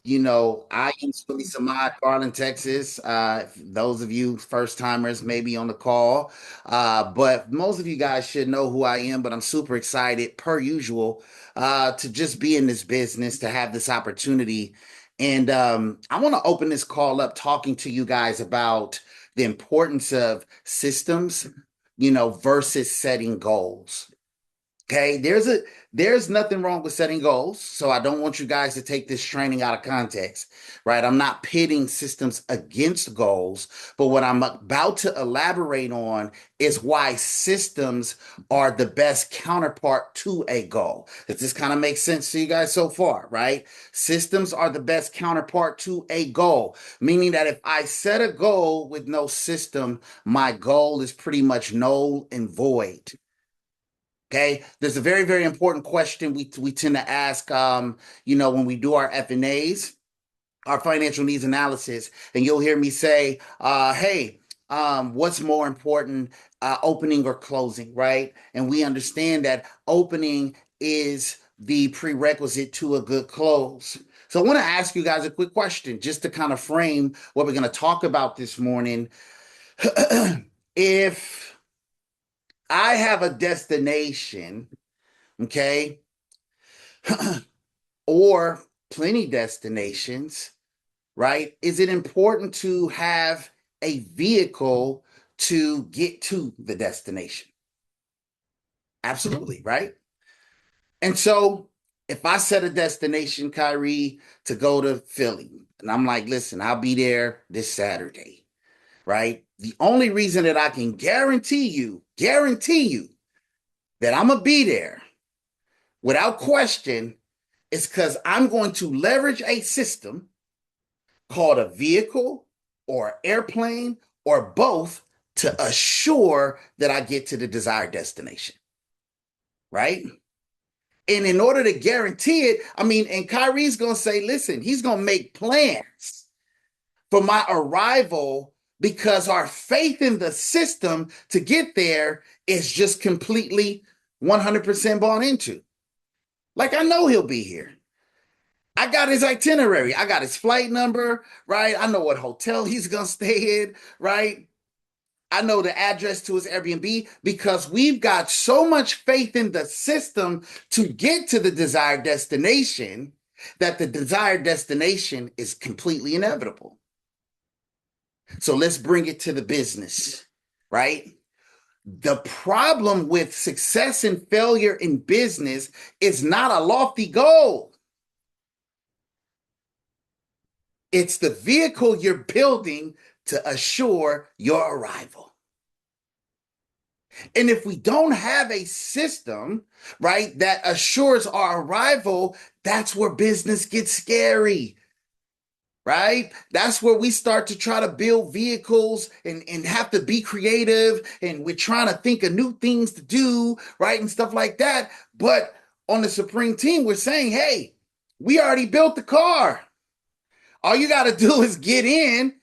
I am Philly Samad, Garland, Texas. Those of you first timers maybe on the call, but most of you guys should know who I am. But I'm super excited, per usual, to just be in this business, to have this opportunity. And I want to open this call up talking to you guys about the importance of systems, versus setting goals. Okay, there's nothing wrong with setting goals. So I don't want you guys to take this training out of context, right? I'm not pitting systems against goals, but what I'm about to elaborate on is why systems are the best counterpart to a goal. Does this kind of make sense to you guys so far, right? Systems are the best counterpart to a goal, meaning that if I set a goal with no system, my goal is pretty much null and void. Okay, there's a very, very important question we tend to ask, when we do our F&As, our financial needs analysis, and you'll hear me say, "Hey, what's more important, opening or closing?" Right? And we understand that opening is the prerequisite to a good close. So I want to ask you guys a quick question, just to kind of frame what we're going to talk about this morning. If I have a destination, okay, or plenty destinations, right? Is it important to have a vehicle to get to the destination? Absolutely, right? And so if I set a destination, Kyrie, to go to Philly, and I'm like, listen, I'll be there this Saturday, right? The only reason that I can guarantee you that I'm gonna be there without question is because I'm going to leverage a system called a vehicle or airplane or both to assure that I get to the desired destination, right? And in order to guarantee it, I mean, and Kyrie's going to say, listen, he's going to make plans for my arrival because our faith in the system to get there is just completely 100% bought into. Like, I know he'll be here. I got his itinerary. I got his flight number, right? I know what hotel he's going to stay in, right? I know the address to his Airbnb because we've got so much faith in the system to get to the desired destination that the desired destination is completely inevitable. So let's bring it to the business, right? The problem with success and failure in business is not a lofty goal. It's the vehicle you're building to assure your arrival. And if we don't have a system, right, that assures our arrival, that's where business gets scary, right? That's where we start to try to build vehicles and have to be creative. And we're trying to think of new things to do, right? And stuff like that. But on the Supreme team, we're saying, hey, we already built the car. All you got to do is get in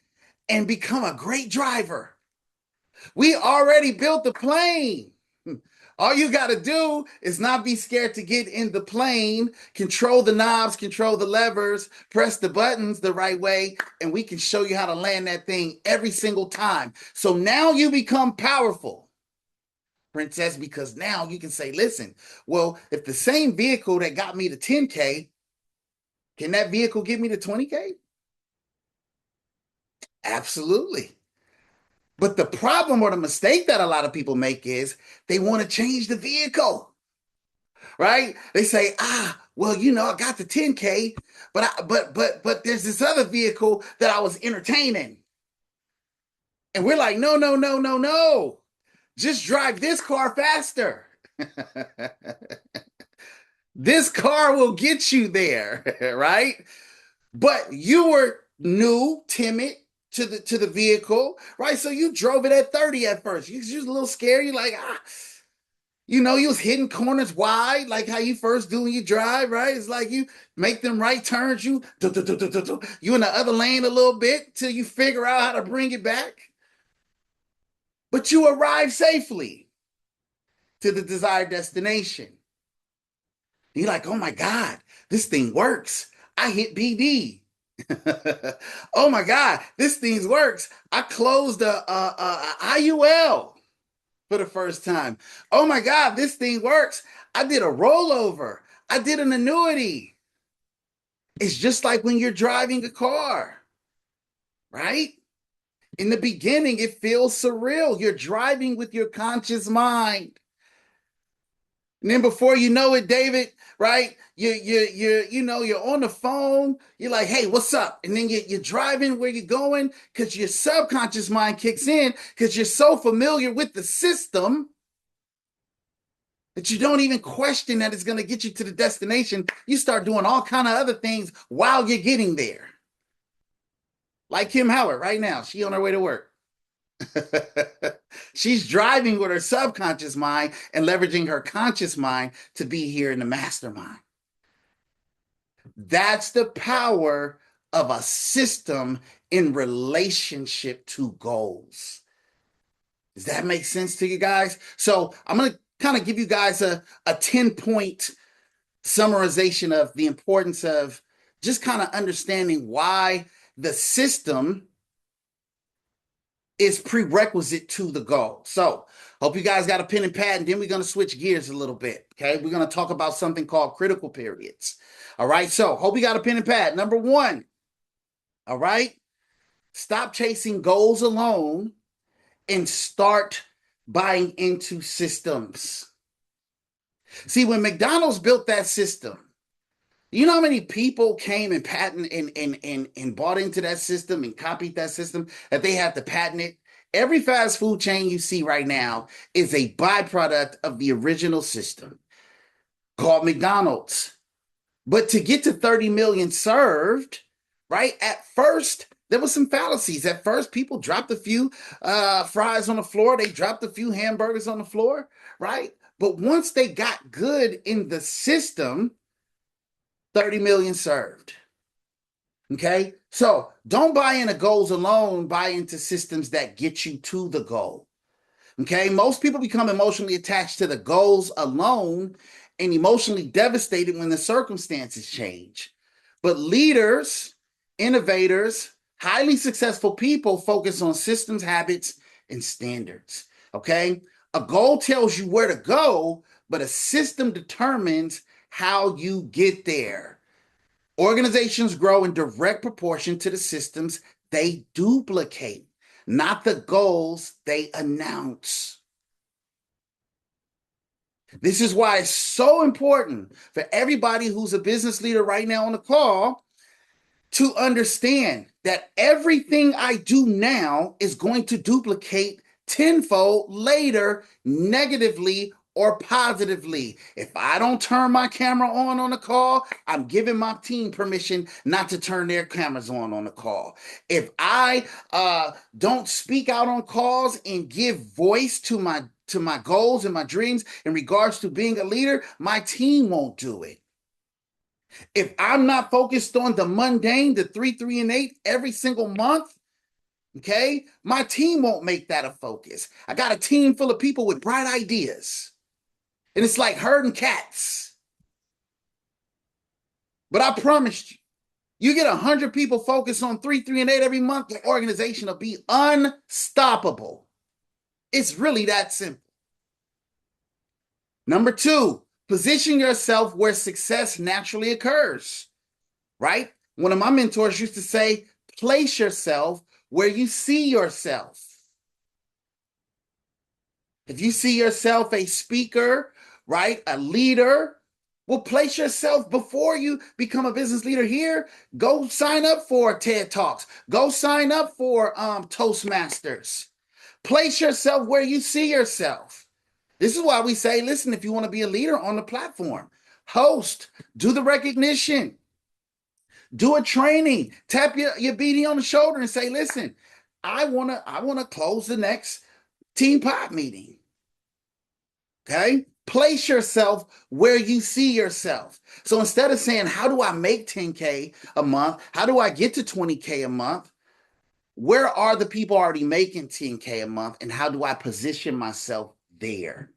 and become a great driver. We already built the plane. All you got to do is not be scared to get in the plane, control the knobs, control the levers, press the buttons the right way, and we can show you how to land that thing every single time. So now you become powerful, princess, because now you can say, listen, well, if the same vehicle that got me to 10K, can that vehicle get me to 20K? Absolutely. But the problem or the mistake that a lot of people make is they want to change the vehicle, right? They say, well, I got the 10K, but there's this other vehicle that I was entertaining. And we're like, no, no, no, no, no. Just drive this car faster. This car will get you there, right? But you were new, timid to the vehicle, right? So you drove it at 30 at first. You was a little scared. You're like, you was hitting corners wide, like how you first do when you drive, right? It's like you make them right turns, you in the other lane a little bit till you figure out how to bring it back. But you arrive safely to the desired destination. You're like, oh my God, this thing works. I hit BD. Oh my God, this thing works. I closed IUL for the first time. Oh my God, this thing works. I did a rollover. I did an annuity. It's just like when you're driving a car, right? In the beginning, it feels surreal. You're driving with your conscious mind. And then before you know it, David, right? You're on the phone. You're like, hey, what's up? And then you're driving where you're going because your subconscious mind kicks in because you're so familiar with the system that you don't even question that it's going to get you to the destination. You start doing all kind of other things while you're getting there. Like Kim Howard right now, she on her way to work. She's driving with her subconscious mind and leveraging her conscious mind to be here in the mastermind. That's the power of a system in relationship to goals. Does that make sense to you guys? So I'm going to kind of give you guys a 10-point summarization of the importance of just kind of understanding why the system is prerequisite to the goal. So hope you guys got a pen and pad, and then we're going to switch gears a little bit. Okay. We're going to talk about something called critical periods. All right. So hope you got a pen and pad. Number one. All right. Stop chasing goals alone and start buying into systems. See, when McDonald's built that system, you know how many people came and patent and bought into that system and copied that system that they had to patent it? Every fast food chain you see right now is a byproduct of the original system called McDonald's. But to get to 30 million served, right? At first, there was some fallacies. At first, people dropped a few fries on the floor. They dropped a few hamburgers on the floor, right? But once they got good in the system, 30 million served. Okay. So don't buy into goals alone, buy into systems that get you to the goal. Okay. Most people become emotionally attached to the goals alone and emotionally devastated when the circumstances change. But leaders, innovators, highly successful people focus on systems, habits, and standards. Okay. A goal tells you where to go, but a system determines how you get there. Organizations grow in direct proportion to the systems they duplicate, not the goals they announce. This is why it's so important for everybody who's a business leader right now on the call to understand that everything I do now is going to duplicate tenfold later, negatively or positively. If I don't turn my camera on the call, I'm giving my team permission not to turn their cameras on the call. If I don't speak out on calls and give voice to my goals and my dreams in regards to being a leader, my team won't do it. If I'm not focused on the mundane, the 3, 3, and 8 every single month, okay, my team won't make that a focus. I got a team full of people with bright ideas. And it's like herding cats. But I promised you, you get 100 people focused on 3, 3, and 8 every month, the organization will be unstoppable. It's really that simple. Number 2, position yourself where success naturally occurs, right? One of my mentors used to say, place yourself where you see yourself. If you see yourself a speaker, right, a leader, well, place yourself before you become a business leader here. Go sign up for TED Talks. Go sign up for Toastmasters. Place yourself where you see yourself. This is why we say, listen, if you want to be a leader on the platform, host, do the recognition, do a training, tap your BD on the shoulder and say, listen, I wanna close the next Team Pop meeting. Okay? Place yourself where you see yourself. So instead of saying, how do I make 10K a month? How do I get to 20K a month? Where are the people already making 10K a month? And how do I position myself there?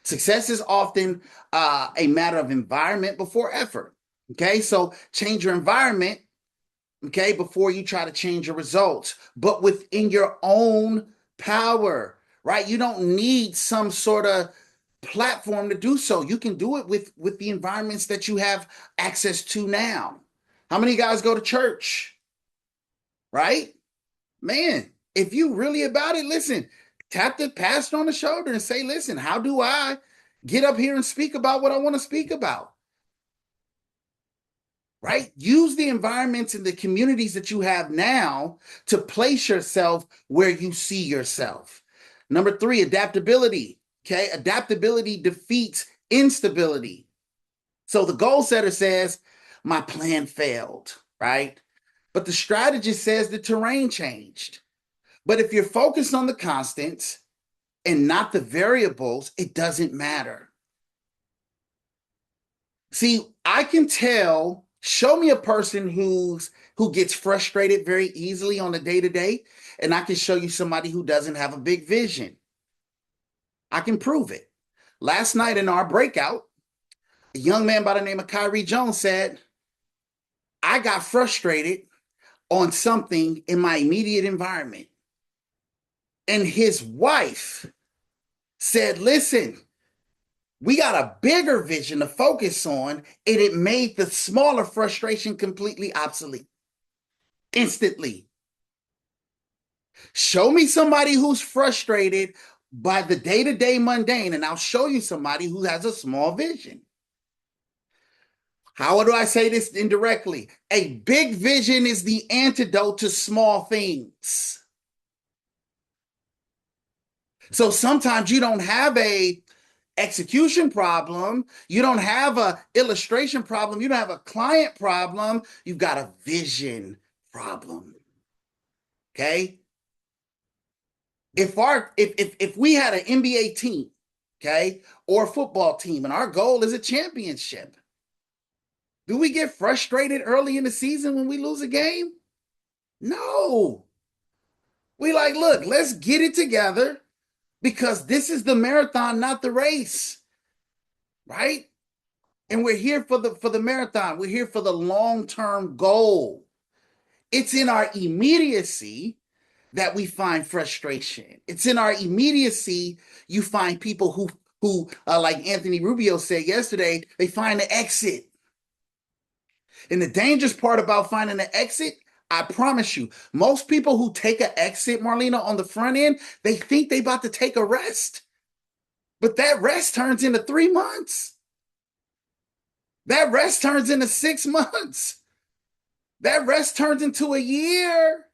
Success is often a matter of environment before effort. Okay, so change your environment. okay, before you try to change your results, but within your own power, right? You don't need some sort of platform to do so. You can do it with the environments that you have access to now. How many guys go to church, right? Man, if you really about it, listen, tap the pastor on the shoulder and say, listen, how do I get up here and speak about what I want to speak about? Right? Use the environments and the communities that you have now to place yourself where you see yourself. Number three, adaptability. Okay. Adaptability defeats instability. So the goal setter says, my plan failed, right? But the strategist says the terrain changed. But if you're focused on the constants and not the variables, it doesn't matter. See, I can tell, show me a person who gets frustrated very easily on a day-to-day, and I can show you somebody who doesn't have a big vision. I can prove it. Last night in our breakout, a young man by the name of Kyrie Jones said, I got frustrated on something in my immediate environment. And his wife said, listen, we got a bigger vision to focus on, and it made the smaller frustration completely obsolete instantly. Show me somebody who's frustrated by the day-to-day mundane, and I'll show you somebody who has a small vision. How do I say this indirectly? A big vision is the antidote to small things. So sometimes you don't have a execution problem, you don't have a illustration problem, you don't have a client problem, you've got a vision problem. Okay? If we had an NBA team, okay, or a football team, and our goal is a championship, do we get frustrated early in the season when we lose a game? No. We like, look, let's get it together because this is the marathon, not the race. Right? And we're here for the marathon. We're here for the long-term goal. It's in our immediacy that we find frustration. It's in our immediacy you find people who like Anthony Rubio said yesterday, they find the exit. And the dangerous part about finding the exit, I promise you, most people who take an exit, Marlena, on the front end, they think they about to take a rest. But that rest turns into 3 months. That rest turns into 6 months. That rest turns into a year.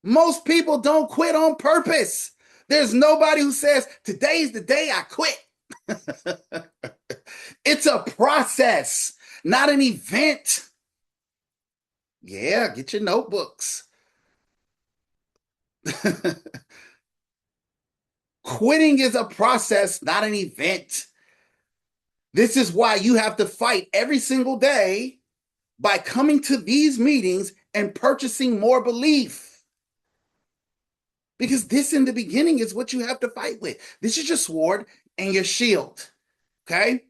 Most people don't quit on purpose. There's nobody who says, today's the day I quit. It's a process, not an event. Yeah, get your notebooks. Quitting is a process, not an event. This is why you have to fight every single day by coming to these meetings and purchasing more belief. Because this in the beginning is what you have to fight with. This is your sword and your shield. Okay?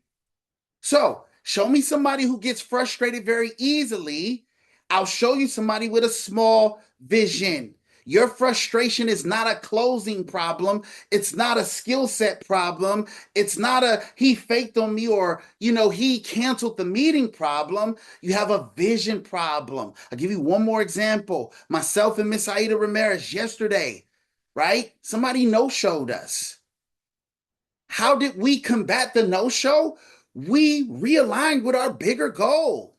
So show me somebody who gets frustrated very easily. I'll show you somebody with a small vision. Your frustration is not a closing problem. It's not a skill set problem. It's not a he faked on me or, he canceled the meeting problem. You have a vision problem. I'll give you one more example. Myself and Miss Aida Ramirez yesterday, right? Somebody no-showed us. How did we combat the no-show? We realigned with our bigger goal.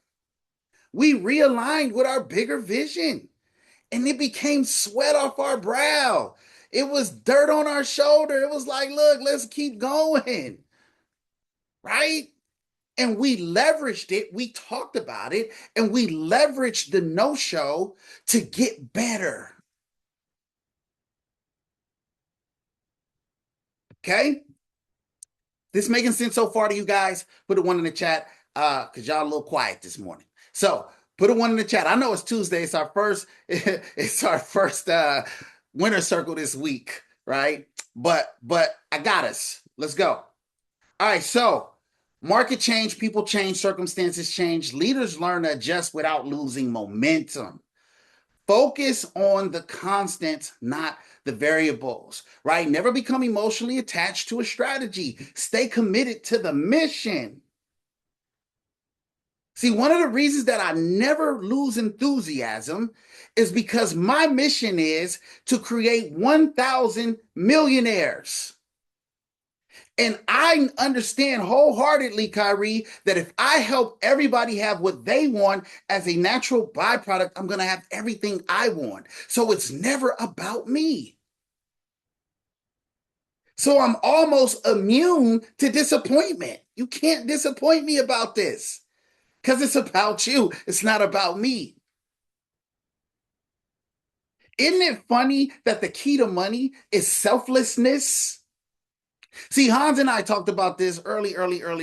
We realigned with our bigger vision. And it became sweat off our brow. It was dirt on our shoulder. It was like, look, let's keep going. Right? And we leveraged it. We talked about it. And we leveraged the no-show to get better. Okay? This making sense so far to you guys? Put a one in the chat because y'all a little quiet this morning. So put a one in the chat. I know it's Tuesday. It's our first winter circle this week, right? But I got us. Let's go. All right, so Market change, people change, circumstances change. Leaders learn to adjust without losing momentum. Focus on the constants, not the variables, right? Never become emotionally attached to a strategy. Stay committed to the mission. See, one of the reasons that I never lose enthusiasm is because my mission is to create 1,000 millionaires. And I understand wholeheartedly, Kyrie, that if I help everybody have what they want as a natural byproduct, I'm going to have everything I want. So it's never about me. So I'm almost immune to disappointment. You can't disappoint me about this because it's about you. It's not about me. Isn't it funny that the key to money is selflessness? See, Hans and I talked about this early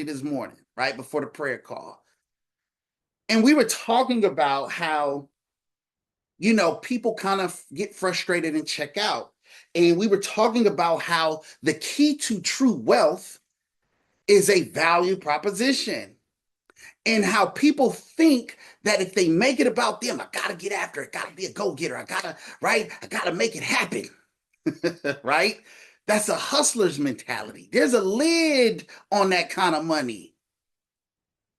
this morning, right before the prayer call. And we were talking about how, people kind of get frustrated and check out. And we were talking about how the key to true wealth is a value proposition and how people think that if they make it about them, I got to get after it, got to be a go-getter. Right? I got to make it happen. Right? That's a hustler's mentality. There's a lid on that kind of money.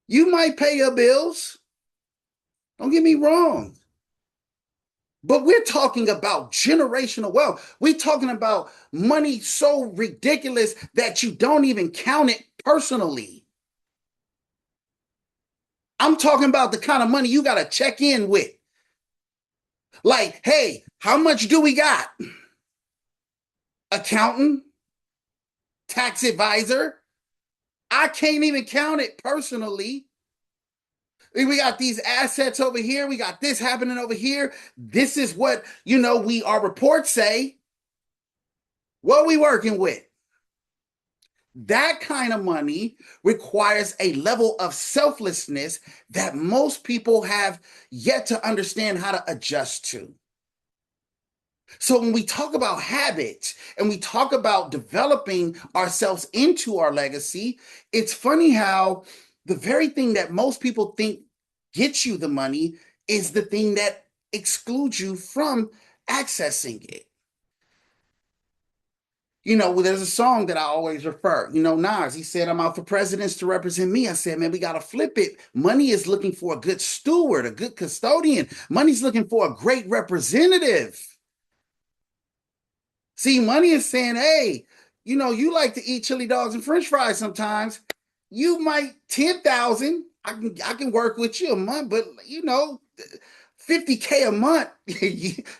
You might pay your bills. Don't get me wrong. But we're talking about generational wealth. We're talking about money so ridiculous that you don't even count it personally. I'm talking about the kind of money you got to check in with. Like, hey, how much do we got? Accountant, tax advisor. I can't even count it personally. We got these assets over here. We got this happening over here. This is what, our reports say. What are we working with? That kind of money requires a level of selflessness that most people have yet to understand how to adjust to. So when we talk about habits and we talk about developing ourselves into our legacy, it's funny how the very thing that most people think gets you the money is the thing that excludes you from accessing it. There's a song that I always refer. Nas, he said, I'm out for presidents to represent me. I said, man, we got to flip it. Money is looking for a good steward, a good custodian. Money's looking for a great representative. See, money is saying, hey, you like to eat chili dogs and french fries sometimes. You might 10,000. I can work with you a month, but 50K a month,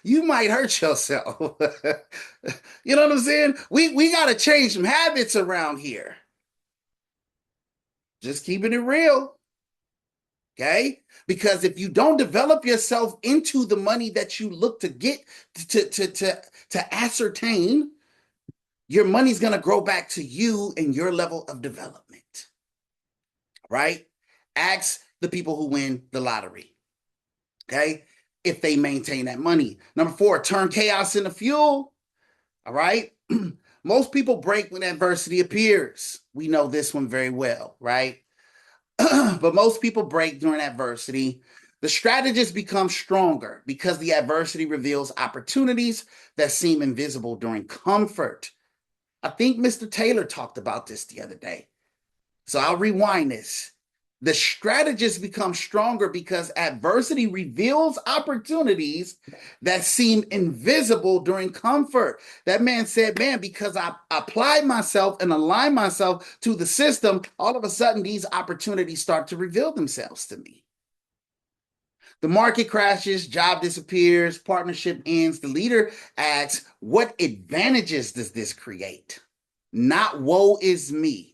you might hurt yourself. You know what I'm saying? We got to change some habits around here. Just keeping it real. Okay? Because if you don't develop yourself into the money that you look to get to ascertain, your money's going to grow back to you and your level of development. Right? Ask the people who win the lottery. Okay? If they maintain that money. Number 4, turn chaos into fuel. All right? Most people break when adversity appears. We know this one very well, right? But most people break during adversity. The strategists become stronger because the adversity reveals opportunities that seem invisible during comfort. I think Mr. Taylor talked about this the other day. So I'll rewind this. The strategists become stronger because adversity reveals opportunities that seem invisible during comfort. That man said, man, because I applied myself and aligned myself to the system, all of a sudden these opportunities start to reveal themselves to me. The market crashes, job disappears, partnership ends. The leader asks, what advantages does this create? Not woe is me.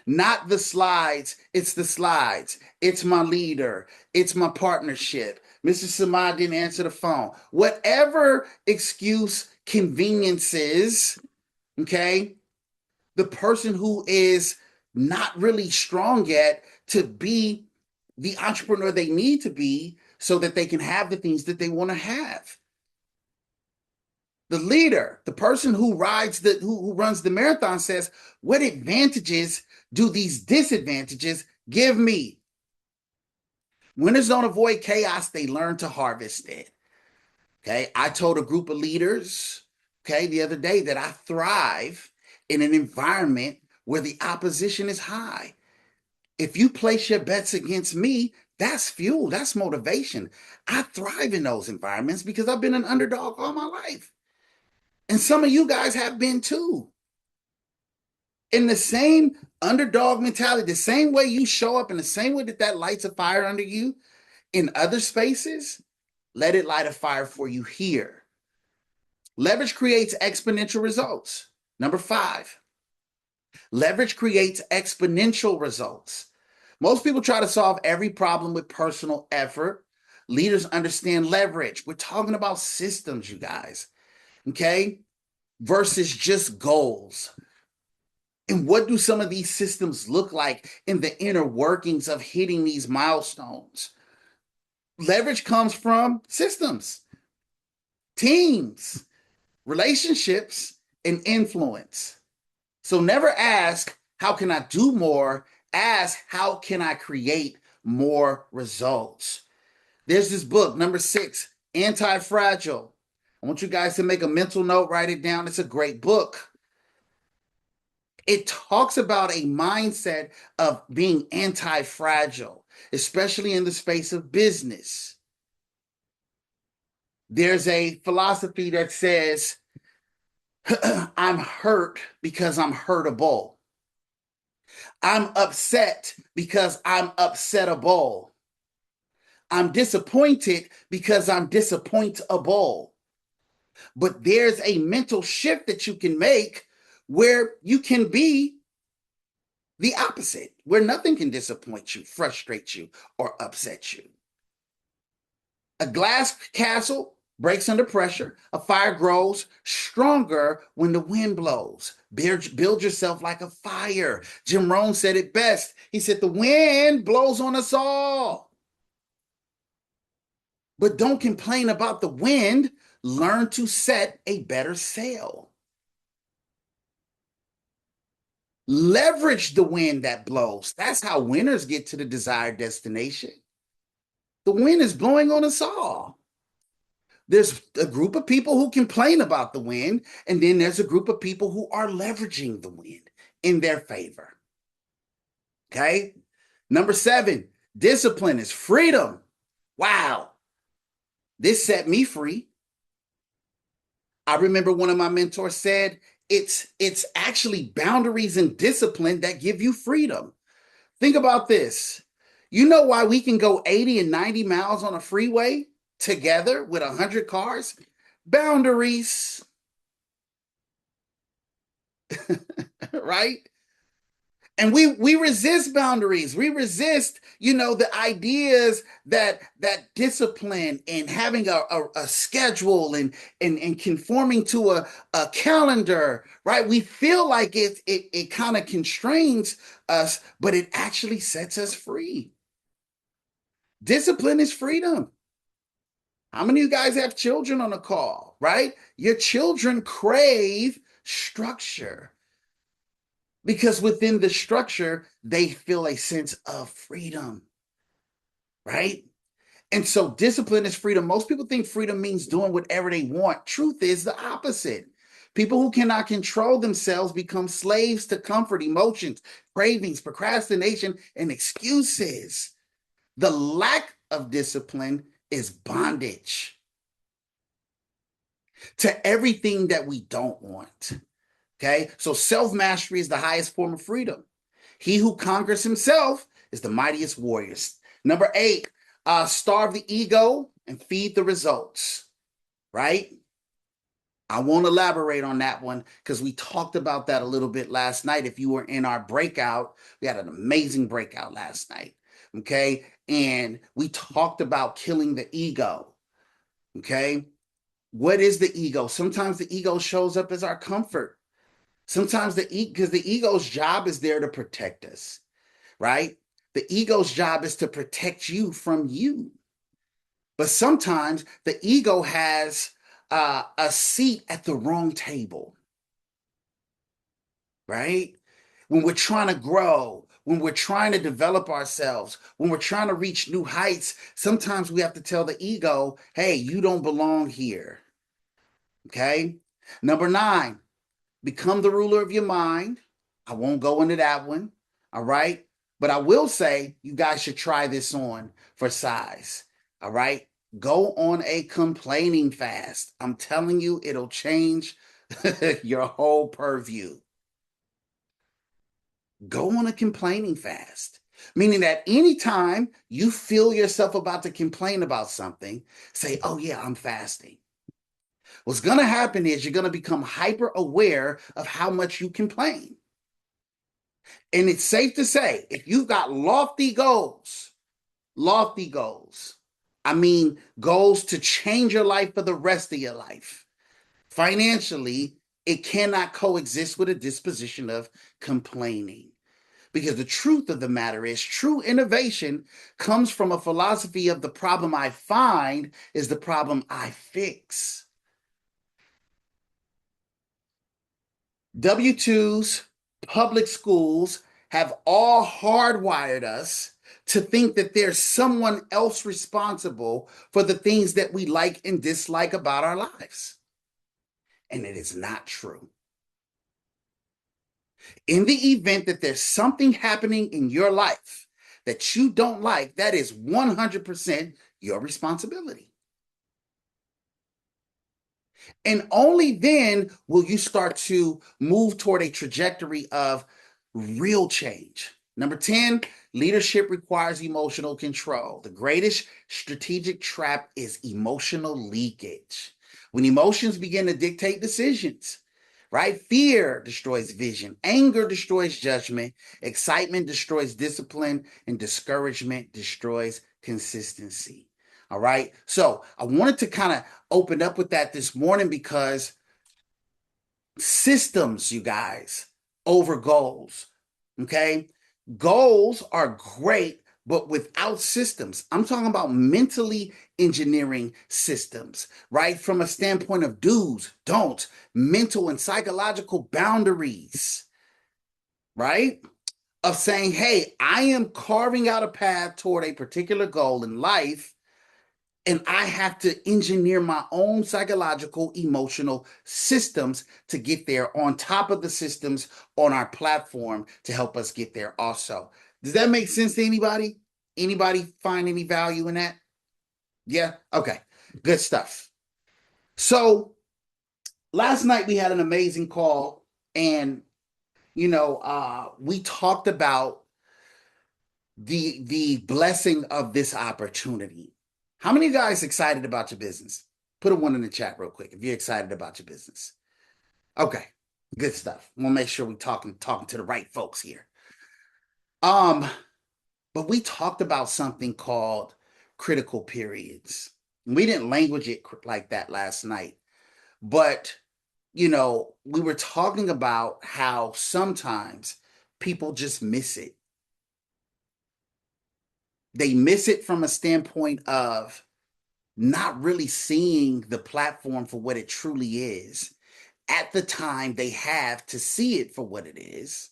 Not the slides, it's the slides. It's my leader. It's my partnership. Mr. Samad didn't answer the phone. Whatever excuse, conveniences, okay, the person who is not really strong yet to be the entrepreneur they need to be so that they can have the things that they want to have. The leader, the person who runs the marathon says, what advantages do these disadvantages give me? Winners don't avoid chaos, they learn to harvest it. Okay. I told a group of leaders, okay, the other day that I thrive in an environment where the opposition is high. If you place your bets against me, that's fuel, that's motivation. I thrive in those environments because I've been an underdog all my life. And some of you guys have been too. In the same underdog mentality, the same way you show up, in the same way that that lights a fire under you in other spaces, let it light a fire for you here. Leverage creates exponential results. Number 5, leverage creates exponential results. Most people try to solve every problem with personal effort. Leaders understand leverage. We're talking about systems, you guys, okay, versus just goals. And what do some of these systems look like in the inner workings of hitting these milestones? Leverage comes from systems, teams, relationships, and influence. So never ask, how can I do more? Ask, how can I create more results? There's this book, number 6, Anti-Fragile. I want you guys to make a mental note, write it down. It's a great book. It talks about a mindset of being anti-fragile, especially in the space of business. There's a philosophy that says, I'm hurt because I'm hurtable. I'm upset because I'm upsettable. I'm disappointed because I'm disappointable. But there's a mental shift that you can make where you can be the opposite, where nothing can disappoint you, frustrate you, or upset you. A glass castle breaks under pressure. A fire grows stronger when the wind blows. Build yourself like a fire. Jim Rohn said it best. He said, the wind blows on us all. But don't complain about the wind. Learn to set a better sail. Leverage the wind that blows. That's how winners get to the desired destination. The wind is blowing on us all. There's a group of people who complain about the wind, and then there's a group of people who are leveraging the wind in their favor. Okay? Number 7, discipline is freedom. Wow. This set me free. I remember one of my mentors said, it's actually boundaries and discipline that give you freedom. Think about this. You know why we can go 80 and 90 miles on a freeway together with 100 cars? Boundaries, right? And we resist boundaries. We resist, the ideas that discipline and having a schedule and conforming to a calendar, right? We feel like it kind of constrains us, but it actually sets us free. Discipline is freedom. How many of you guys have children on the call, right? Your children crave structure because within the structure, they feel a sense of freedom, right? And so discipline is freedom. Most people think freedom means doing whatever they want. Truth is the opposite. People who cannot control themselves become slaves to comfort, emotions, cravings, procrastination, and excuses. The lack of discipline is bondage to everything that we don't want. Okay, so self-mastery is the highest form of freedom. He who conquers himself is the mightiest warrior. Number 8, starve the ego and feed the results, right? I won't elaborate on that one because we talked about that a little bit last night. If you were in our breakout, we had an amazing breakout last night, okay? And we talked about killing the ego, okay? What is the ego? Sometimes the ego shows up as our comfort. Sometimes because the ego's job is there to protect us, right? The ego's job is to protect you from you. But sometimes the ego has a seat at the wrong table, right? when we're trying to grow, when we're trying to develop ourselves, when we're trying to reach new heights, sometimes we have to tell the ego, hey, you don't belong here. Okay. Number nine, become the ruler of your mind. I won't go into that one. All right. But I will say you guys should try this on for size. All right. Go on a complaining fast. I'm telling you, it'll change your whole purview. Go on a complaining fast, meaning that anytime you feel yourself about to complain about something, say, oh, yeah, I'm fasting. What's going to happen is you're going to become hyper aware of how much you complain. And it's safe to say, if you've got lofty goals, I mean, goals to change your life for the rest of your life, financially, it cannot coexist with a disposition of complaining. Because the truth of the matter is, true innovation comes from a philosophy of the problem I find is the problem I fix. W-2s, public schools have all hardwired us to think that there's someone else responsible for the things that we like and dislike about our lives. And it is not true. In the event that there's something happening in your life that you don't like, that is 100% your responsibility. And only then will you start to move toward a trajectory of real change. Number 10, leadership requires emotional control. The greatest strategic trap is emotional leakage. When emotions begin to dictate decisions, right? Fear destroys vision, anger destroys judgment, excitement destroys discipline, and discouragement destroys consistency. All right. So I wanted to kind of open up with that this morning because systems, you guys, over goals. Okay. Goals are great, but without systems, I'm talking about mentally engineering systems, right? From a standpoint of do's, don'ts, mental and psychological boundaries, right? Of saying, hey, I am carving out a path toward a particular goal in life and I have to engineer my own psychological, emotional systems to get there on top of the systems on our platform to help us get there also. Does that make sense to anybody? Anybody find any value in that? Yeah? Okay. Good stuff. So last night we had an amazing call and we talked about the blessing of this opportunity. How many of you guys excited about your business? Put a one in the chat real quick if you're excited about your business. Okay, good stuff. We'll make sure we're talking to the right folks here. Um, but we talked about something called critical periods. We didn't language it like that last night, but we were talking about how sometimes people just miss it. They miss it from a standpoint of not really seeing the platform for what it truly is at the time they have to see it for what it is.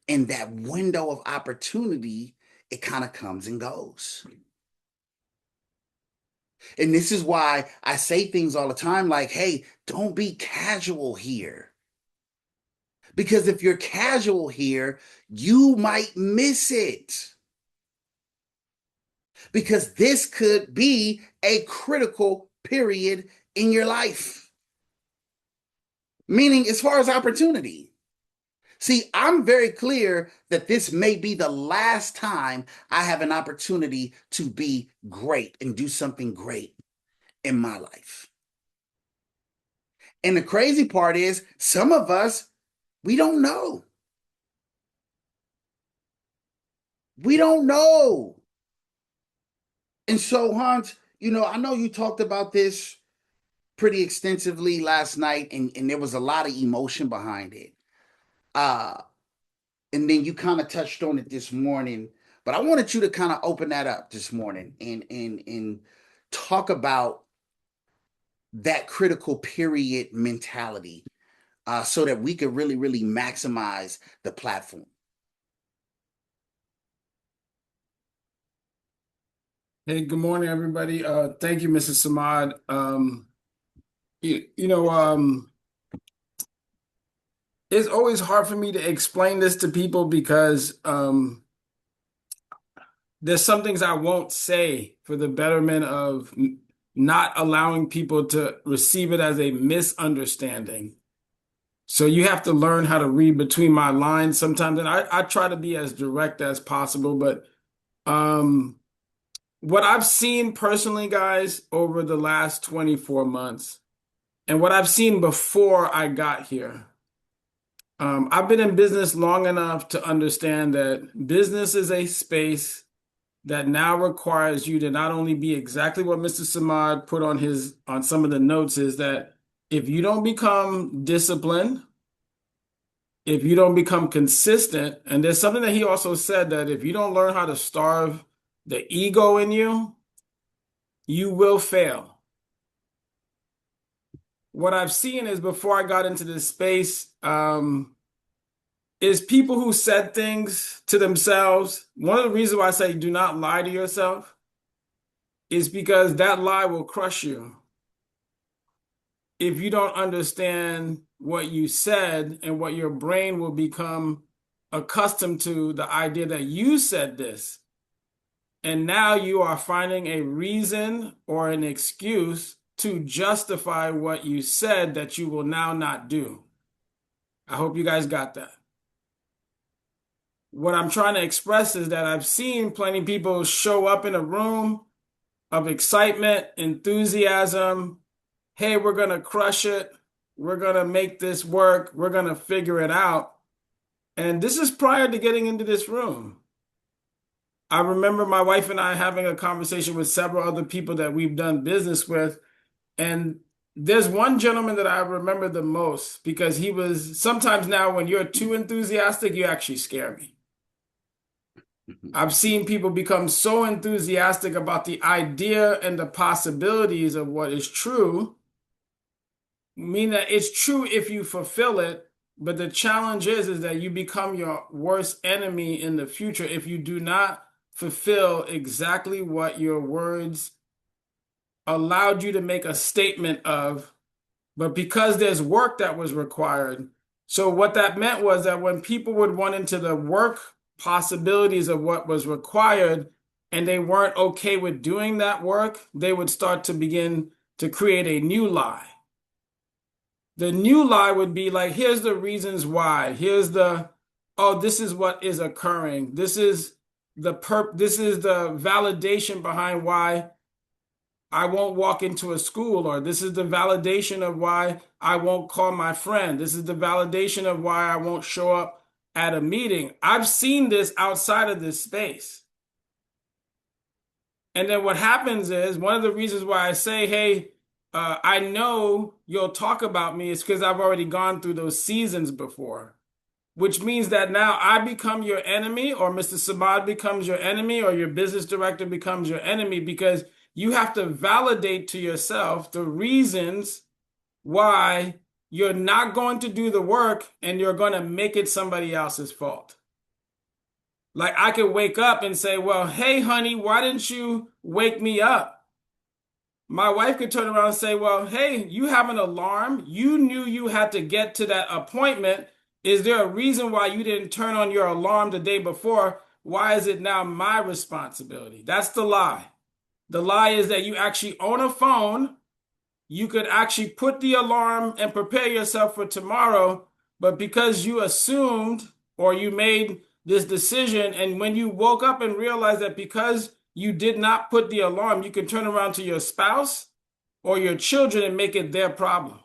And that window of opportunity, it kind of comes and goes. And this is why I say things all the time like, hey, don't be casual here. Because if you're casual here, you might miss it. Because this could be a critical period in your life. Meaning, as far as opportunity. See, I'm very clear that this may be the last time I have an opportunity to be great and do something great in my life. And the crazy part is, some of us, we don't know. We don't know. And so, Hans, I know you talked about this pretty extensively last night, and there was a lot of emotion behind it. Uh, and then you kind of touched on it this morning, but I wanted you to kind of open that up this morning and talk about that critical period mentality. so that we could really, really maximize the platform. Hey, good morning, everybody. Thank you, Mrs. Samad. You know, it's always hard for me to explain this to people because there's some things I won't say for the betterment of not allowing people to receive it as a misunderstanding. So you have to learn how to read between my lines sometimes, and I try to be as direct as possible. But um, what I've seen personally, guys, over the last 24 months. And what I've seen before I got here, I've been in business long enough to understand that business is a space that now requires you to not only be exactly what Mr. Samad put on some of the notes is that if you don't become disciplined, if you don't become consistent, and there's something that he also said that if you don't learn how to starve the ego in you, you will fail. What I've seen is before I got into this space, is people who said things to themselves. One of the reasons why I say do not lie to yourself is because that lie will crush you if you don't understand what you said and what your brain will become accustomed to the idea that you said this. And now you are finding a reason or an excuse to justify what you said that you will now not do. I hope you guys got that. What I'm trying to express is that I've seen plenty of people show up in a room of excitement, enthusiasm. Hey, we're going to crush it. We're going to make this work. We're going to figure it out. And this is prior to getting into this room. I remember my wife and I having a conversation with several other people that we've done business with. And there's one gentleman that I remember the most because he was sometimes now when you're too enthusiastic, you actually scare me. I've seen people become so enthusiastic about the idea and the possibilities of what is true, meaning that it's true if you fulfill it, but the challenge is that you become your worst enemy in the future if you do not fulfill exactly what your words allowed you to make a statement of, but because there's work that was required. So what that meant was that when people would run into the work possibilities of what was required and they weren't okay with doing that work, they would start to begin to create a new lie. The new lie would be like, here's the reasons why. Oh, this is what is occurring. This is the validation behind why I won't walk into a school, or this is the validation of why I won't call my friend. This is the validation of why I won't show up at a meeting. I've seen this outside of this space. And then what happens is one of the reasons why I say, hey, I know you'll talk about me is because I've already gone through those seasons before, which means that now I become your enemy, or Mr. Samad becomes your enemy, or your business director becomes your enemy because you have to validate to yourself the reasons why you're not going to do the work and you're going to make it somebody else's fault. Like I could wake up and say, well, hey, honey, why didn't you wake me up? My wife could turn around and say, well, hey, you have an alarm. You knew you had to get to that appointment. Is there a reason why you didn't turn on your alarm the day before? Why is it now my responsibility? That's the lie. The lie is that you actually own a phone. You could actually put the alarm and prepare yourself for tomorrow. But because you assumed or you made this decision, and when you woke up and realized that because you did not put the alarm, you can turn around to your spouse or your children and make it their problem.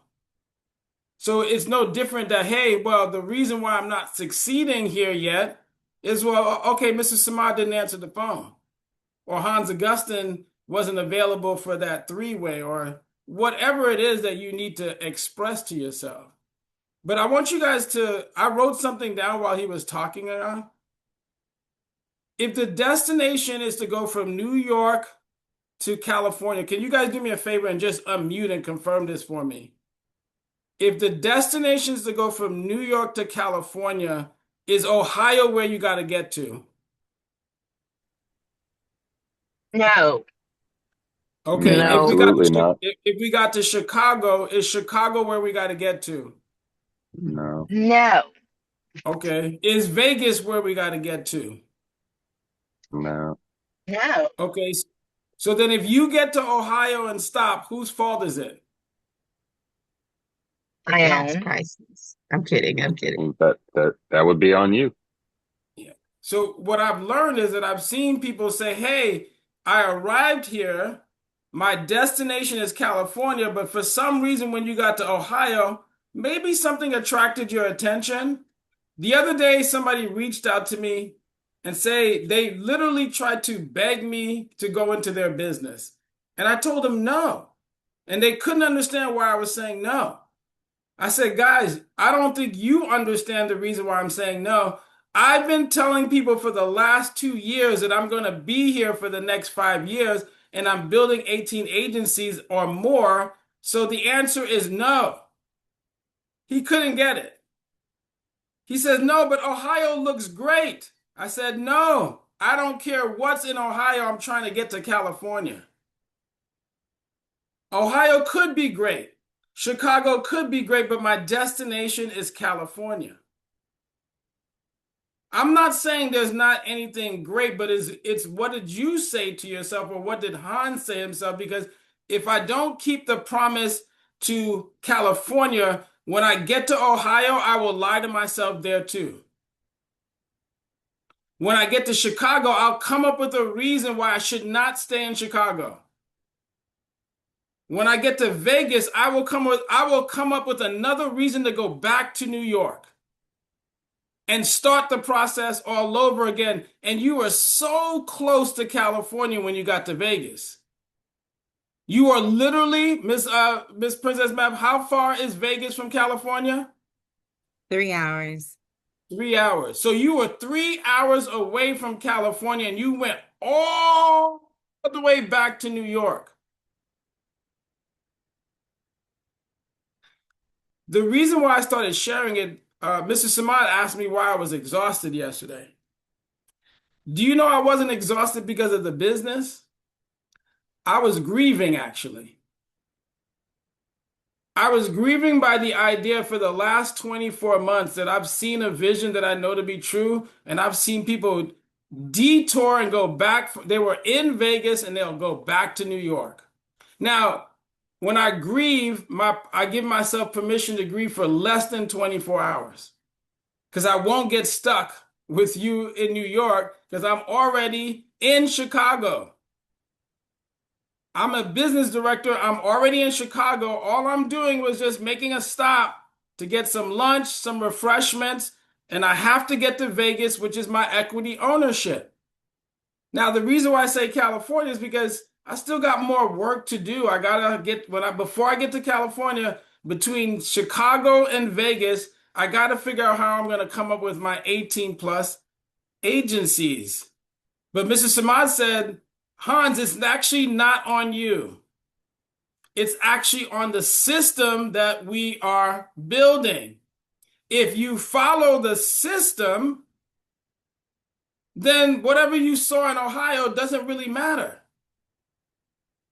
So it's no different that, hey, well, the reason why I'm not succeeding here yet is, well, okay, Mr. Samad didn't answer the phone, or Hans Augustine wasn't available for that three-way, or whatever it is that you need to express to yourself. But I want you guys I wrote something down while he was talking. If the destination is to go from New York to California, can you guys do me a favor and just unmute and confirm this for me? If the destinations to go from New York to California, is Ohio where you got to get to? No. Okay, if we No. got Absolutely to not. if we got to Chicago, is Chicago where we got to get to? No, No. Okay, is Vegas where we got to get to? no. No. Okay, so then if you get to Ohio and stop, whose fault is it? I gas am. Prices. I'm kidding. I'm kidding. That would be on you. Yeah. So what I've learned is that I've seen people say, "Hey, I arrived here. My destination is California, but for some reason when you got to Ohio, maybe something attracted your attention." The other day, somebody reached out to me and say they literally tried to beg me to go into their business. And I told them no. And they couldn't understand why I was saying no. I said, guys, I don't think you understand the reason why I'm saying no. I've been telling people for the last 2 years that I'm going to be here for the next 5 years, and I'm building 18 agencies or more. So the answer is no. He couldn't get it. He says, no, but Ohio looks great. I said, no, I don't care what's in Ohio. I'm trying to get to California. Ohio could be great. Chicago could be great, but my destination is California. I'm not saying there's not anything great, but it's what did you say to yourself, or what did Hans say himself? Because if I don't keep the promise to California, when I get to Ohio, I will lie to myself there too. When I get to Chicago, I'll come up with a reason why I should not stay in Chicago. When I get to Vegas, I will come up with another reason to go back to New York and start the process all over again. And you are so close to California when you got to Vegas. You are literally, Miss Princess Map, how far is Vegas from California? 3 hours. 3 hours. So you were 3 hours away from California and you went all the way back to New York. The reason why I started sharing it, Mr. Samad asked me why I was exhausted yesterday. Do you know I wasn't exhausted because of the business? I was grieving, actually. I was grieving by the idea for the last 24 months that I've seen a vision that I know to be true, and I've seen people detour and go back. They were in Vegas and they'll go back to New York. Now, when I grieve, I give myself permission to grieve for less than 24 hours because I won't get stuck with you in New York because I'm already in Chicago. I'm a business director. I'm already in Chicago. All I'm doing was just making a stop to get some lunch, some refreshments, and I have to get to Vegas, which is my equity ownership. Now, the reason why I say California is because I still got more work to do. I gotta get before I get to California, between Chicago and Vegas, I gotta figure out how I'm gonna come up with my 18 plus agencies. But Mr. Samad said, Hans, it's actually not on you. It's actually on the system that we are building. If you follow the system, then whatever you saw in Ohio doesn't really matter.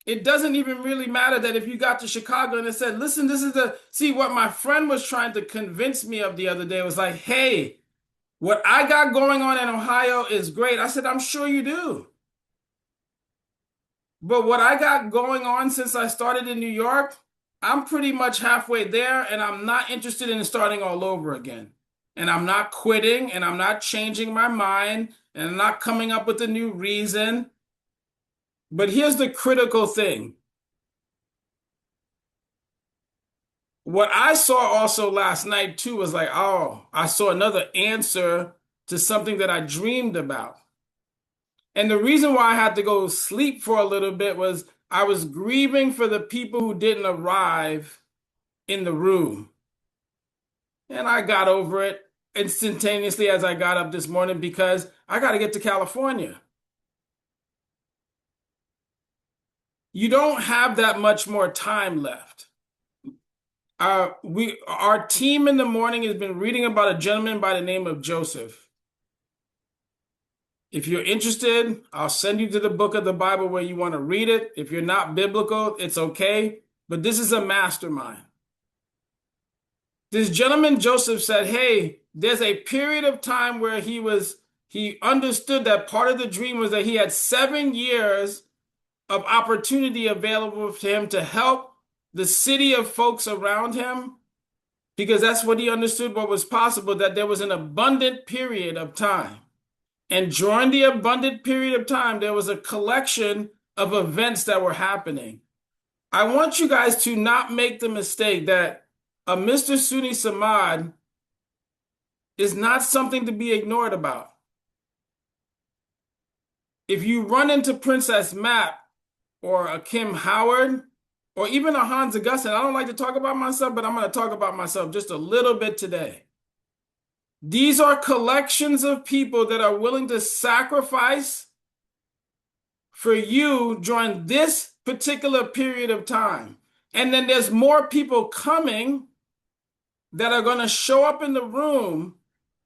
It doesn't even really matter that if you got to Chicago and it said, listen, see what my friend was trying to convince me of the other day was like, hey, what I got going on in Ohio is great. I said, I'm sure you do. But what I got going on since I started in New York, I'm pretty much halfway there and I'm not interested in starting all over again. And I'm not quitting and I'm not changing my mind and I'm not coming up with a new reason. But here's the critical thing. What I saw also last night too was like, oh, I saw another answer to something that I dreamed about. And the reason why I had to go sleep for a little bit was I was grieving for the people who didn't arrive in the room. And I got over it instantaneously as I got up this morning because I got to get to California. You don't have that much more time left. Our team in the morning has been reading about a gentleman by the name of Joseph. If you're interested, I'll send you to the book of the Bible where you want to read it. If you're not biblical, it's okay. But this is a mastermind. This gentleman, Joseph, said, hey, there's a period of time where he understood that part of the dream was that he had 7 years of opportunity available to him to help the city of folks around him, because that's what he understood what was possible, that there was an abundant period of time. And during the abundant period of time, there was a collection of events that were happening. I want you guys to not make the mistake that a Mr. Suni Samad is not something to be ignored about. If you run into Princess Map or a Kim Howard or even a Hans Augustine, I don't like to talk about myself, but I'm going to talk about myself just a little bit today. These are collections of people that are willing to sacrifice for you during this particular period of time. And then there's more people coming that are going to show up in the room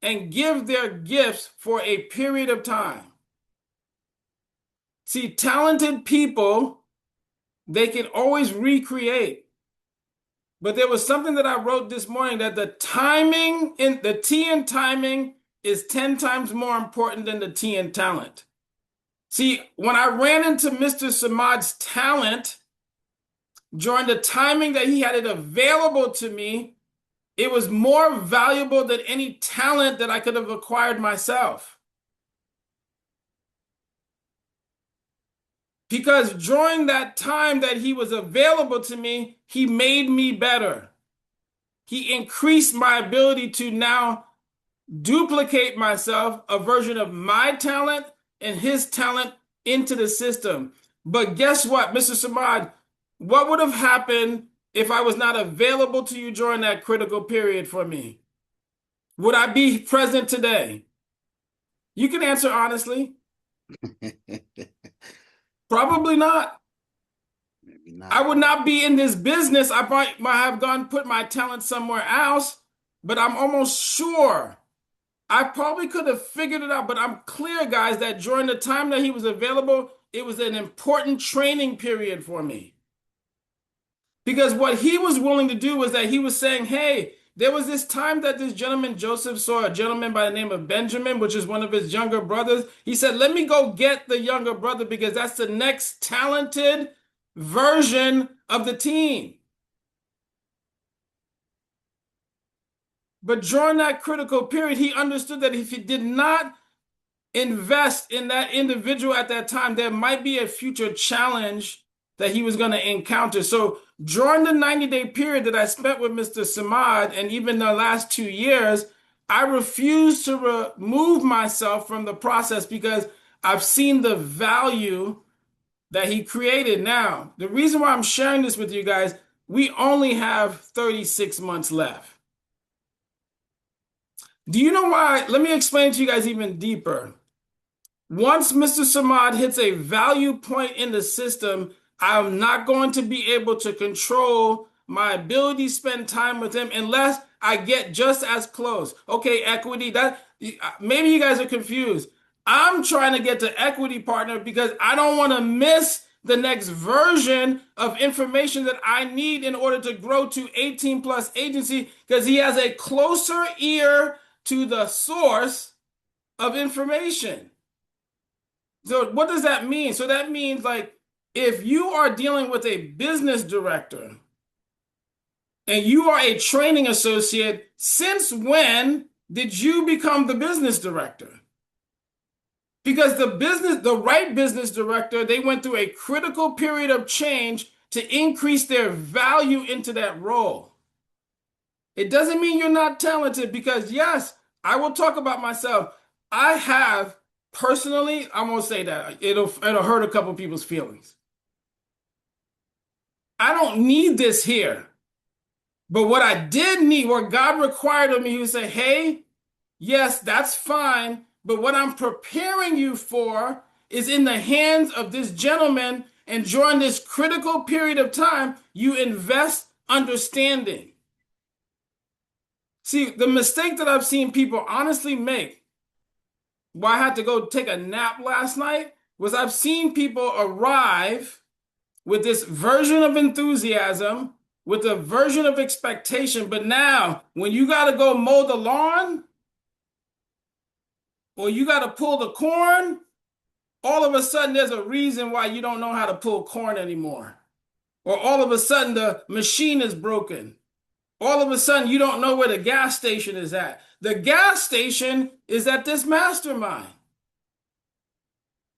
and give their gifts for a period of time. See, talented people, they can always recreate. But there was something that I wrote this morning, that the T in timing is 10 times more important than the T in talent. See, when I ran into Mr. Samad's talent during the timing that he had it available to me, it was more valuable than any talent that I could have acquired myself. Because during that time that he was available to me, he made me better. He increased my ability to now duplicate myself, a version of my talent and his talent into the system. But guess what, Mr. Samad? What would have happened if I was not available to you during that critical period for me? Would I be present today? You can answer honestly. Probably not. Maybe not. I would not be in this business. I might have put my talent somewhere else, but I'm almost sure I probably could have figured it out. But I'm clear, guys, that during the time that he was available, it was an important training period for me. Because what he was willing to do was that he was saying, hey, there was this time that this gentleman, Joseph, saw a gentleman by the name of Benjamin, which is one of his younger brothers. He said, let me go get the younger brother because that's the next talented version of the team. But during that critical period, he understood that if he did not invest in that individual at that time, there might be a future challenge that he was going to encounter. So during the 90-day period that I spent with Mr. Samad, and even the last 2 years, I refused to remove myself from the process because I've seen the value that he created. Now, the reason why I'm sharing this with you guys, we only have 36 months left. Do you know why? Let me explain to you guys even deeper. Once Mr. Samad hits a value point in the system, I'm not going to be able to control my ability to spend time with him unless I get just as close. Okay, equity, that maybe you guys are confused. I'm trying to get to equity partner because I don't want to miss the next version of information that I need in order to grow to 18 plus agency, because he has a closer ear to the source of information. So what does that mean? So that means, like, if you are dealing with a business director and you are a training associate, since when did you become the business director? Because the right business director, they went through a critical period of change to increase their value into that role. It doesn't mean you're not talented, because yes, I will talk about myself. I have personally, I won't say that. It'll hurt a couple people's feelings. I don't need this here. But what I did need, what God required of me, he would say, hey, yes, that's fine. But what I'm preparing you for is in the hands of this gentleman. And during this critical period of time, you invest understanding. See, the mistake that I've seen people honestly make, why I had to go take a nap last night, was I've seen people arrive with this version of enthusiasm, with a version of expectation, but now when you got to go mow the lawn or you got to pull the corn, all of a sudden there's a reason why you don't know how to pull corn anymore. Or all of a sudden the machine is broken. All of a sudden you don't know where the gas station is at. The gas station is at this mastermind.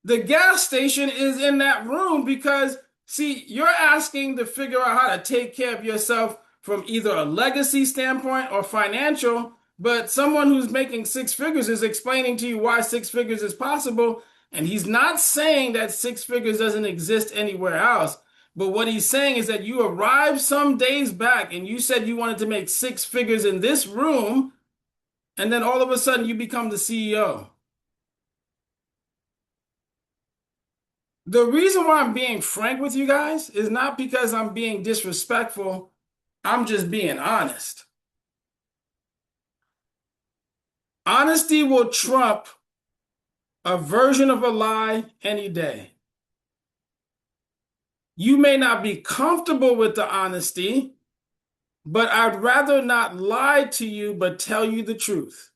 The gas station is in that room because, see, you're asking to figure out how to take care of yourself from either a legacy standpoint or financial, but someone who's making six figures is explaining to you why six figures is possible, and he's not saying that six figures doesn't exist anywhere else. But what he's saying is that you arrived some days back and you said you wanted to make six figures in this room, and then all of a sudden you become the CEO. The reason why I'm being frank with you guys is not because I'm being disrespectful. I'm just being honest. Honesty will trump a version of a lie any day. You may not be comfortable with the honesty, but I'd rather not lie to you, but tell you the truth.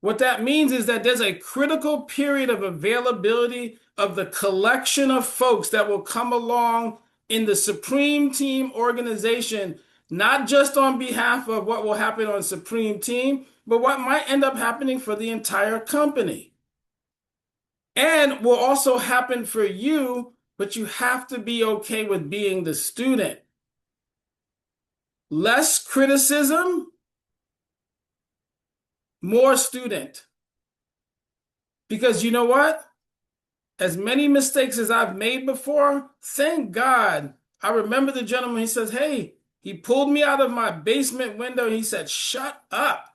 What that means is that there's a critical period of availability of the collection of folks that will come along in the Supreme Team organization, not just on behalf of what will happen on Supreme Team, but what might end up happening for the entire company. And will also happen for you, but you have to be okay with being the student. Less criticism, more student. Because you know what? As many mistakes as I've made before, thank God. I remember the gentleman, he says, hey, he pulled me out of my basement window. He said, shut up,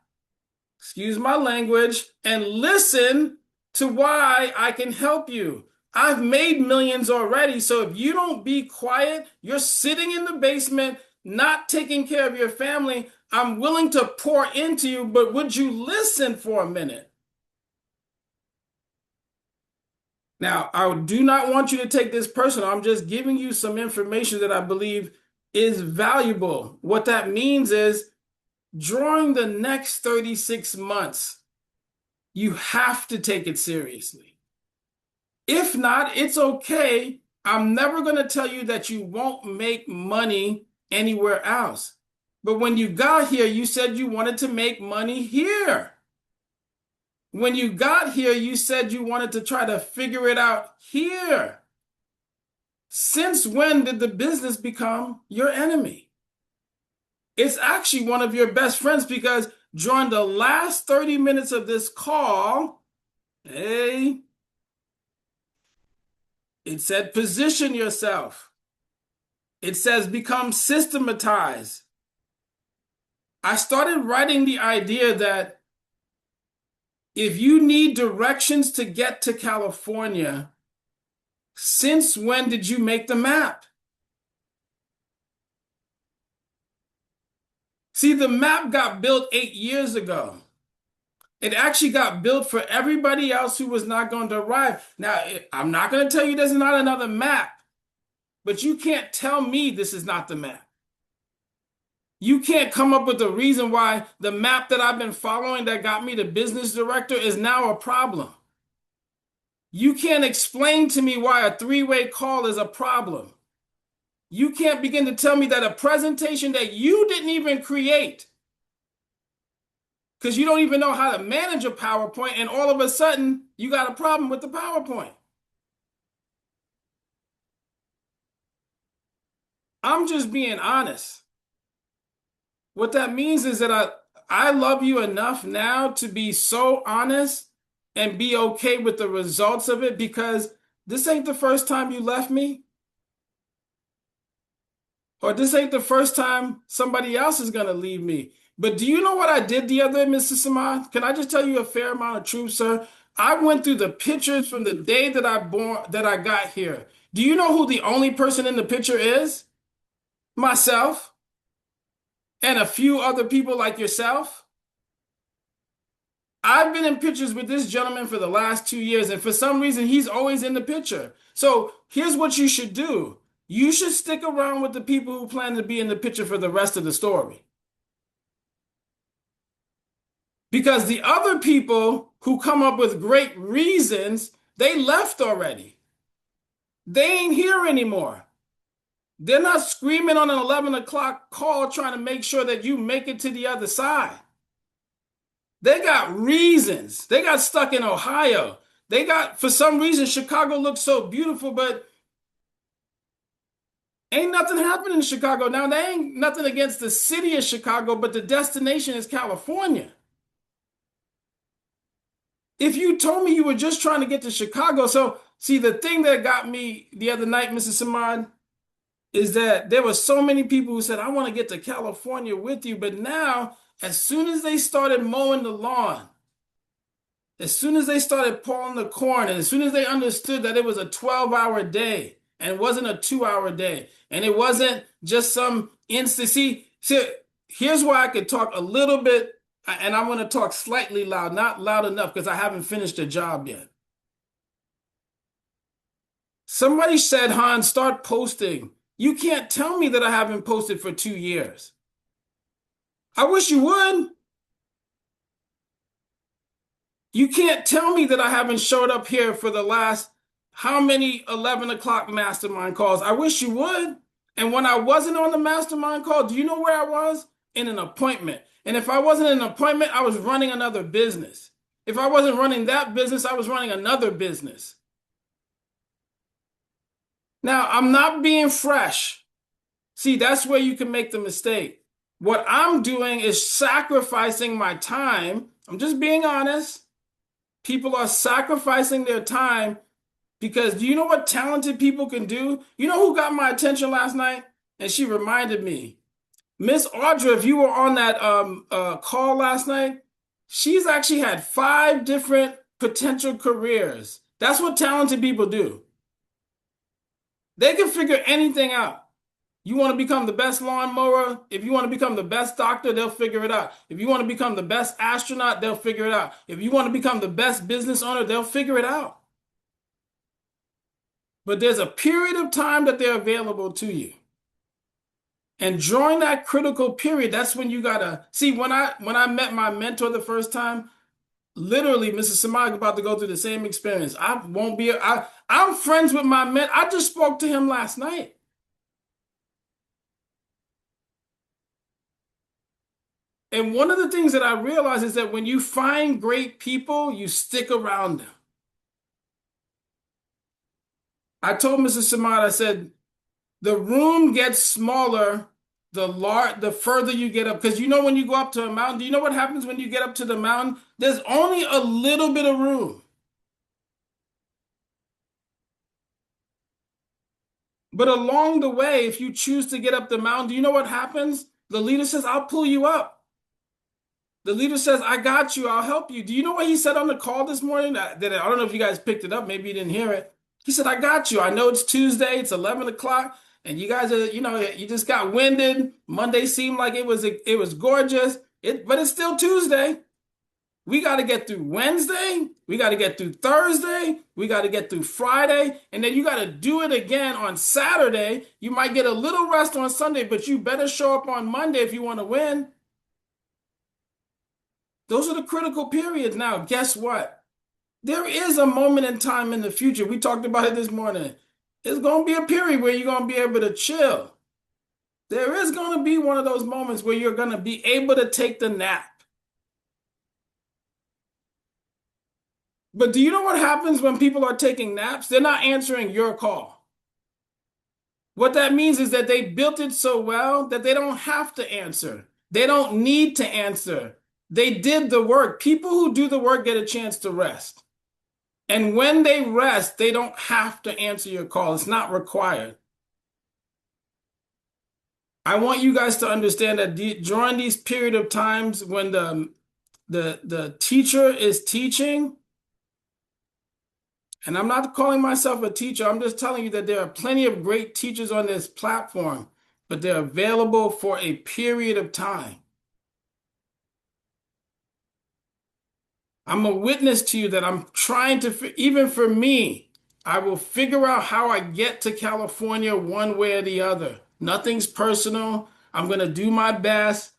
excuse my language, and listen to why I can help you. I've made millions already. So if you don't be quiet, you're sitting in the basement, not taking care of your family. I'm willing to pour into you, but would you listen for a minute? Now, I do not want you to take this personal. I'm just giving you some information that I believe is valuable. What that means is during the next 36 months, you have to take it seriously. If not, it's okay. I'm never going to tell you that you won't make money anywhere else. But when you got here, you said you wanted to make money here. When you got here, you said you wanted to try to figure it out here. Since when did the business become your enemy? It's actually one of your best friends because during the last 30 minutes of this call, hey, it said position yourself. It says become systematized. I started writing the idea that if you need directions to get to California, since when did you make the map? See, the map got built 8 years ago. It actually got built for everybody else who was not going to arrive. Now, I'm not going to tell you there's not another map, but you can't tell me this is not the map. You can't come up with a reason why the map that I've been following that got me to business director is now a problem. You can't explain to me why a three-way call is a problem. You can't begin to tell me that a presentation that you didn't even create, because you don't even know how to manage a PowerPoint, and all of a sudden you got a problem with the PowerPoint. I'm just being honest. What that means is that I love you enough now to be so honest and be okay with the results of it, because this ain't the first time you left me. Or this ain't the first time somebody else is going to leave me. But do you know what I did the other day, Mr. Samad? Can I just tell you a fair amount of truth, sir? I went through the pictures from the day that I got here. Do you know who the only person in the picture is? Myself. And a few other people like yourself. I've been in pictures with this gentleman for the last 2 years, and for some reason, he's always in the picture. So here's what you should do. You should stick around with the people who plan to be in the picture for the rest of the story. Because the other people who come up with great reasons, they left already. They ain't here anymore. They're not screaming on an 11 o'clock call trying to make sure that you make it to the other side. They got reasons. They got stuck in Ohio. For some reason, Chicago looks so beautiful, but ain't nothing happening in Chicago. Now, there ain't nothing against the city of Chicago, but the destination is California. If you told me you were just trying to get to Chicago, so see, the thing that got me the other night, Mrs. Samad, is that there were so many people who said, I want to get to California with you. But now, as soon as they started mowing the lawn, as soon as they started pulling the corn, and as soon as they understood that it was a 12-hour day and it wasn't a 2-hour day, and it wasn't just some instant. See, here's where I could talk a little bit, and I'm going to talk slightly loud, not loud enough because I haven't finished the job yet. Somebody said, Han, start posting. You can't tell me that I haven't posted for 2 years. I wish you would. You can't tell me that I haven't showed up here for the last how many 11 o'clock mastermind calls. I wish you would. And when I wasn't on the mastermind call, do you know where I was? In an appointment. And if I wasn't in an appointment, I was running another business. If I wasn't running that business, I was running another business. Now, I'm not being fresh. See, that's where you can make the mistake. What I'm doing is sacrificing my time. I'm just being honest. People are sacrificing their time because do you know what talented people can do? You know who got my attention last night? And she reminded me. Miss Audra, if you were on that call last night, she's actually had 5 different potential careers. That's what talented people do. They can figure anything out. You want to become the best lawnmower? If you want to become the best doctor, they'll figure it out. If you want to become the best astronaut, they'll figure it out. If you want to become the best business owner, they'll figure it out. But there's a period of time that they're available to you. And during that critical period, that's when you gotta see. When I met my mentor the first time, literally, Mrs. Samag about to go through the same experience. I'm friends with my mentor. I just spoke to him last night. And one of the things that I realize is that when you find great people, you stick around them. I told Mrs. Samad, I said, the room gets smaller the further you get up. Because you know when you go up to a mountain, do you know what happens when you get up to the mountain? There's only a little bit of room. But along the way, if you choose to get up the mountain, do you know what happens? The leader says, I'll pull you up. The leader says, I got you. I'll help you. Do you know what he said on the call this morning? I don't know if you guys picked it up. Maybe you didn't hear it. He said, I got you. I know it's Tuesday. It's 11 o'clock. And you guys are, you just got winded. Monday seemed like it was gorgeous. But it's still Tuesday. We got to get through Wednesday. We got to get through Thursday. We got to get through Friday. And then you got to do it again on Saturday. You might get a little rest on Sunday, but you better show up on Monday if you want to win. Those are the critical periods. Now, guess what? There is a moment in time in the future. We talked about it this morning. There's going to be a period where you're going to be able to chill. There is going to be one of those moments where you're going to be able to take the nap. But do you know what happens when people are taking naps? They're not answering your call. What that means is that they built it so well that they don't have to answer. They don't need to answer. They did the work. People who do the work get a chance to rest. And when they rest, they don't have to answer your call. It's not required. I want you guys to understand that during these period of times when the teacher is teaching, and I'm not calling myself a teacher, I'm just telling you that there are plenty of great teachers on this platform, but they're available for a period of time. I'm a witness to you that I'm trying to, even for me, I will figure out how I get to California one way or the other. Nothing's personal. I'm going to do my best.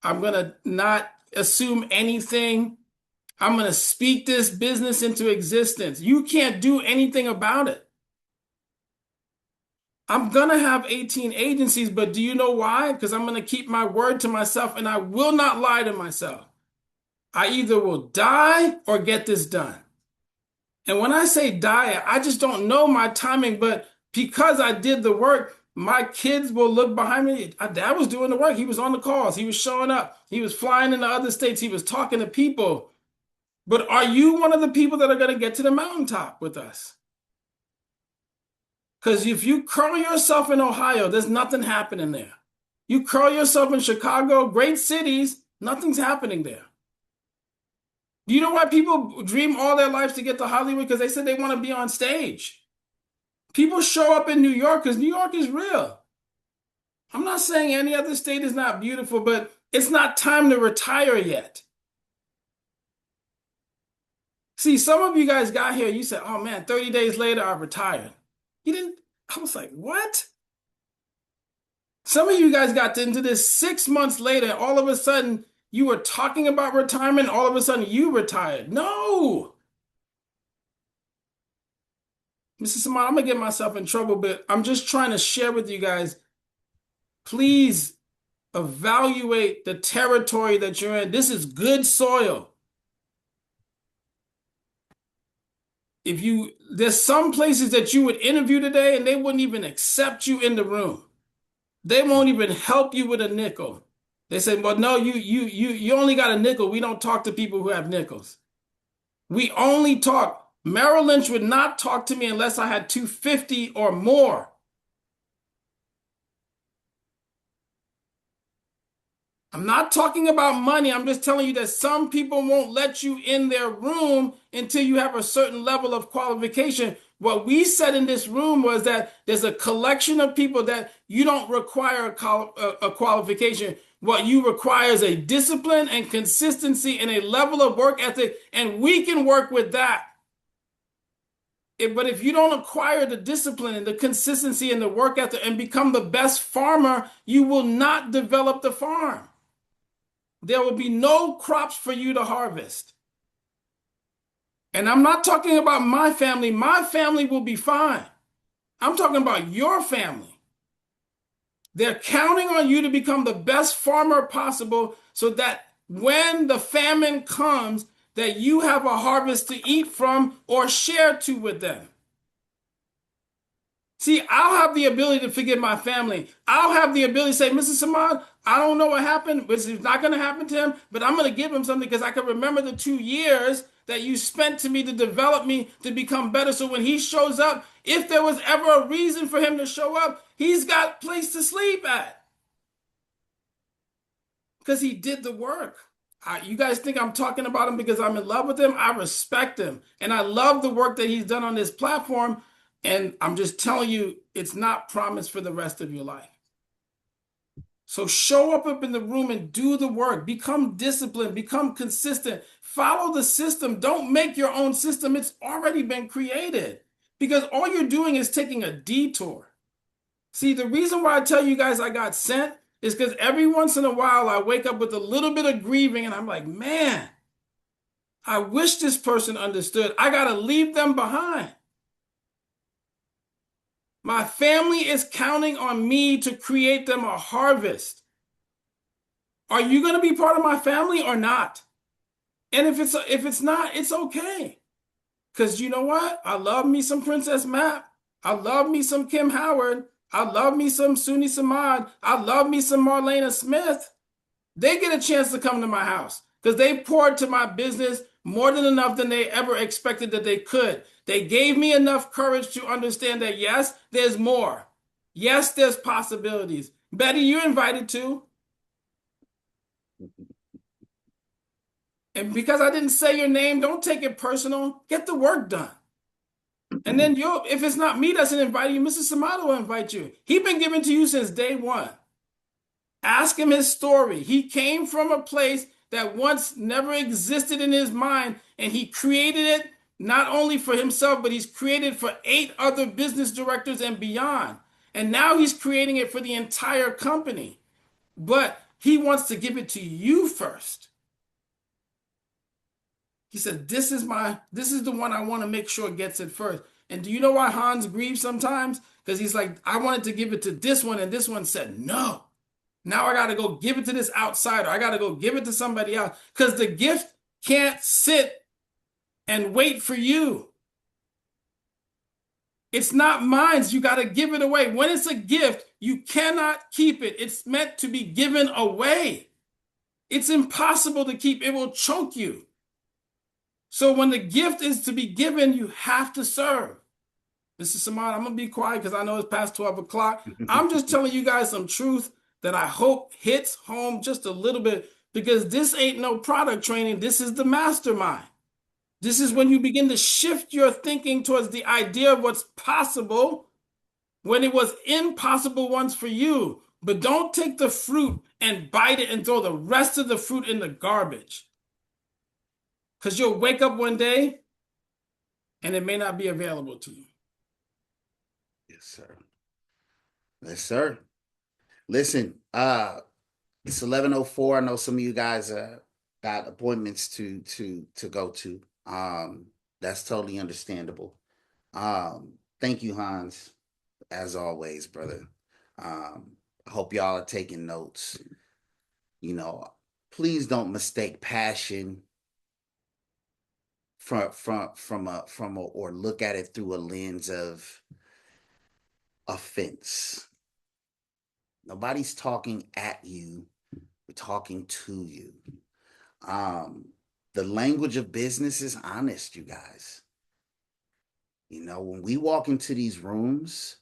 I'm going to not assume anything. I'm going to speak this business into existence. You can't do anything about it. I'm going to have 18 agencies, but do you know why? Because I'm going to keep my word to myself and I will not lie to myself. I either will die or get this done. And when I say die, I just don't know my timing, but because I did the work, my kids will look behind me. Dad was doing the work. He was on the calls. He was showing up. He was flying into other states. He was talking to people. But are you one of the people that are going to get to the mountaintop with us? Because if you curl yourself in Ohio, there's nothing happening there. You curl yourself in Chicago, great cities, nothing's happening there. Do you know why people dream all their lives to get to Hollywood? Because they said they want to be on stage. People show up in New York because New York is real. I'm not saying any other state is not beautiful, but it's not time to retire yet. See, some of you guys got here, you said, oh man, 30 days later, I retired. You didn't, I was like, what? Some of you guys got into this 6 months later, all of a sudden, you were talking about retirement, all of a sudden you retired. No. Mrs. Simon, I'm going to get myself in trouble, but I'm just trying to share with you guys, please evaluate the territory that you're in. This is good soil. There's some places that you would interview today and they wouldn't even accept you in the room. They won't even help you with a nickel. They say, well, no, you only got a nickel. We don't talk to people who have nickels. We only talk. Merrill Lynch would not talk to me unless I had 250 or more. I'm not talking about money. I'm just telling you that some people won't let you in their room until you have a certain level of qualification. What we said in this room was that there's a collection of people that you don't require a qualification. What you require is a discipline and consistency and a level of work ethic, and we can work with that. But if you don't acquire the discipline and the consistency and the work ethic and become the best farmer, you will not develop the farm. There will be no crops for you to harvest. And I'm not talking about my family. My family will be fine. I'm talking about your family. They're counting on you to become the best farmer possible so that when the famine comes, that you have a harvest to eat from or share to with them. See, I'll have the ability to forgive my family. I'll have the ability to say, Mrs. Samad, I don't know what happened, but it's not going to happen to him, but I'm going to give him something because I can remember the 2 years that you spent to me to develop me to become better. So when he shows up, if there was ever a reason for him to show up, he's got a place to sleep at. Because he did the work. You guys think I'm talking about him because I'm in love with him? I respect him. And I love the work that he's done on this platform. And I'm just telling you, it's not promised for the rest of your life. So show up in the room and do the work. Become disciplined. Become consistent. Follow the system. Don't make your own system. It's already been created. Because all you're doing is taking a detour. See, the reason why I tell you guys I got sent is because every once in a while I wake up with a little bit of grieving and I'm like, man, I wish this person understood. I got to leave them behind. My family is counting on me to create them a harvest. Are you going to be part of my family or not? And if it's not, it's okay. Because you know what? I love me some Princess Map. I love me some Kim Howard. I love me some Suni Samad. I love me some Marlena Smith. They get a chance to come to my house because they poured to my business more than enough than they ever expected that they could. They gave me enough courage to understand that, yes, there's more. Yes, there's possibilities. Betty, you're invited too. And because I didn't say your name, don't take it personal. Get the work done. And then if it's not me that's inviting you, Mr. Samato will invite you. He's been given to you since day one. Ask him his story. He came from a place that once never existed in his mind, and he created it not only for himself, but he's created for 8 other business directors and beyond. And now he's creating it for the entire company. But he wants to give it to you first. He said, this is the one I want to make sure gets it first. And do you know why Hans grieves sometimes? Because he's like, I wanted to give it to this one, and this one said no. Now I got to go give it to this outsider. I got to go give it to somebody else. Because the gift can't sit and wait for you. It's not mine. You got to give it away. When it's a gift, you cannot keep it. It's meant to be given away. It's impossible to keep. It will choke you. So when the gift is to be given, you have to serve. Mr. Samad, I'm going to be quiet because I know it's past 12 o'clock. I'm just telling you guys some truth that I hope hits home just a little bit, because this ain't no product training. This is the mastermind. This is when you begin to shift your thinking towards the idea of what's possible when it was impossible once for you. But don't take the fruit and bite it and throw the rest of the fruit in the garbage. Because you'll wake up one day and it may not be available to you. Yes, sir. Yes, sir. Listen, it's 11:04. I know some of you guys got appointments to go to. That's totally understandable. Thank you, Hans, as always, brother. I hope y'all are taking notes. You know, please don't mistake passion from a or look at it through a lens of offense. Nobody's talking at you. We're talking to you. The language of business is honest, you guys. You know, when we walk into these rooms,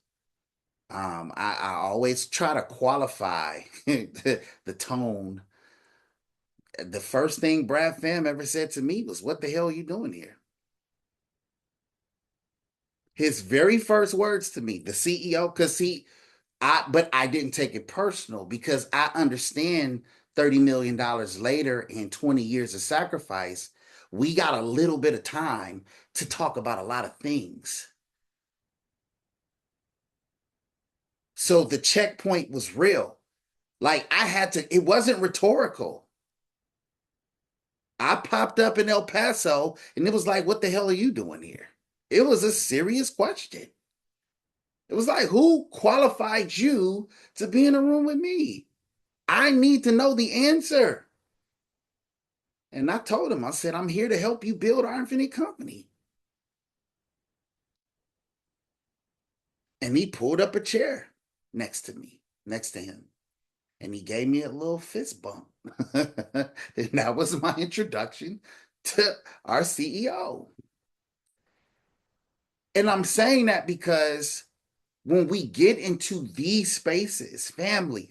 I always try to qualify the tone. The first thing Brad Pham ever said to me was, "What the hell are you doing here?" His very first words to me, the CEO, but I didn't take it personal because I understand $30 million later and 20 years of sacrifice, we got a little bit of time to talk about a lot of things. So the checkpoint was real. Like it wasn't rhetorical. I popped up in El Paso and it was like, what the hell are you doing here? It was a serious question. It was like, who qualified you to be in a room with me? I need to know the answer. And I told him, I said, I'm here to help you build our infinite company. And he pulled up a chair next to him. And he gave me a little fist bump. And that was my introduction to our CEO. And I'm saying that because when we get into these spaces, family,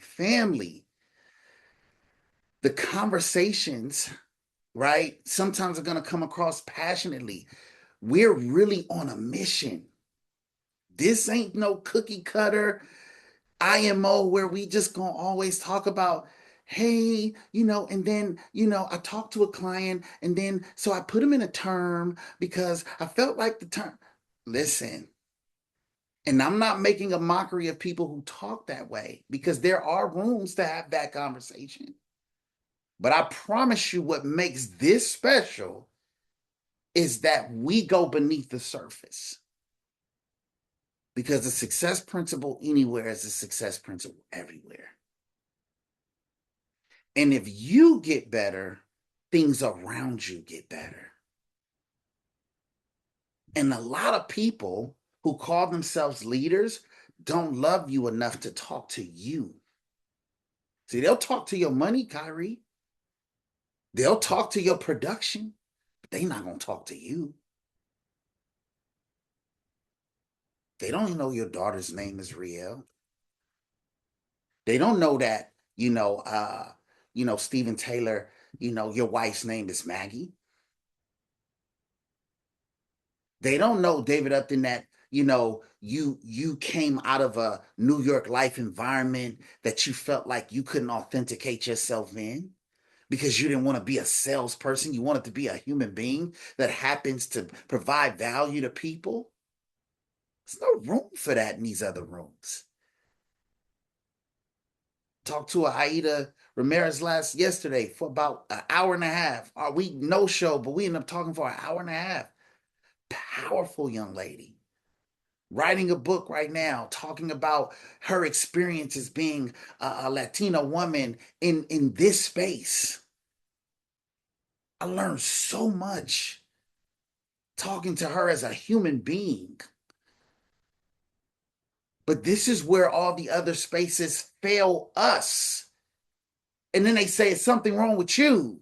the conversations, right, sometimes are going to come across passionately. We're really on a mission. This ain't no cookie cutter IMO where we just gonna always talk about, hey, and then, I talked to a client and then, so I put him in a term because I felt like the term. Listen, and I'm not making a mockery of people who talk that way because there are rooms to have that conversation. But I promise you what makes this special is that we go beneath the surface. Because the success principle anywhere is a success principle everywhere. And if you get better, things around you get better. And a lot of people who call themselves leaders don't love you enough to talk to you. See, they'll talk to your money, Kyrie. They'll talk to your production, but they're not going to talk to you. They don't know your daughter's name is Riel. They don't know that, Stephen Taylor, your wife's name is Maggie. They don't know, David Upton, that, you came out of a New York life environment that you felt like you couldn't authenticate yourself in. because you didn't want to be a salesperson. You wanted to be a human being that happens to provide value to people. There's no room for that in these other rooms. Talked to Aida Ramirez yesterday for about an hour and a half. We no show, but we ended up talking for an hour and a half. Powerful young lady. Writing a book right now, talking about her experiences being a Latina woman in this space. I learned so much talking to her as a human being. But this is where all the other spaces fail us. And then they say it's something wrong with you.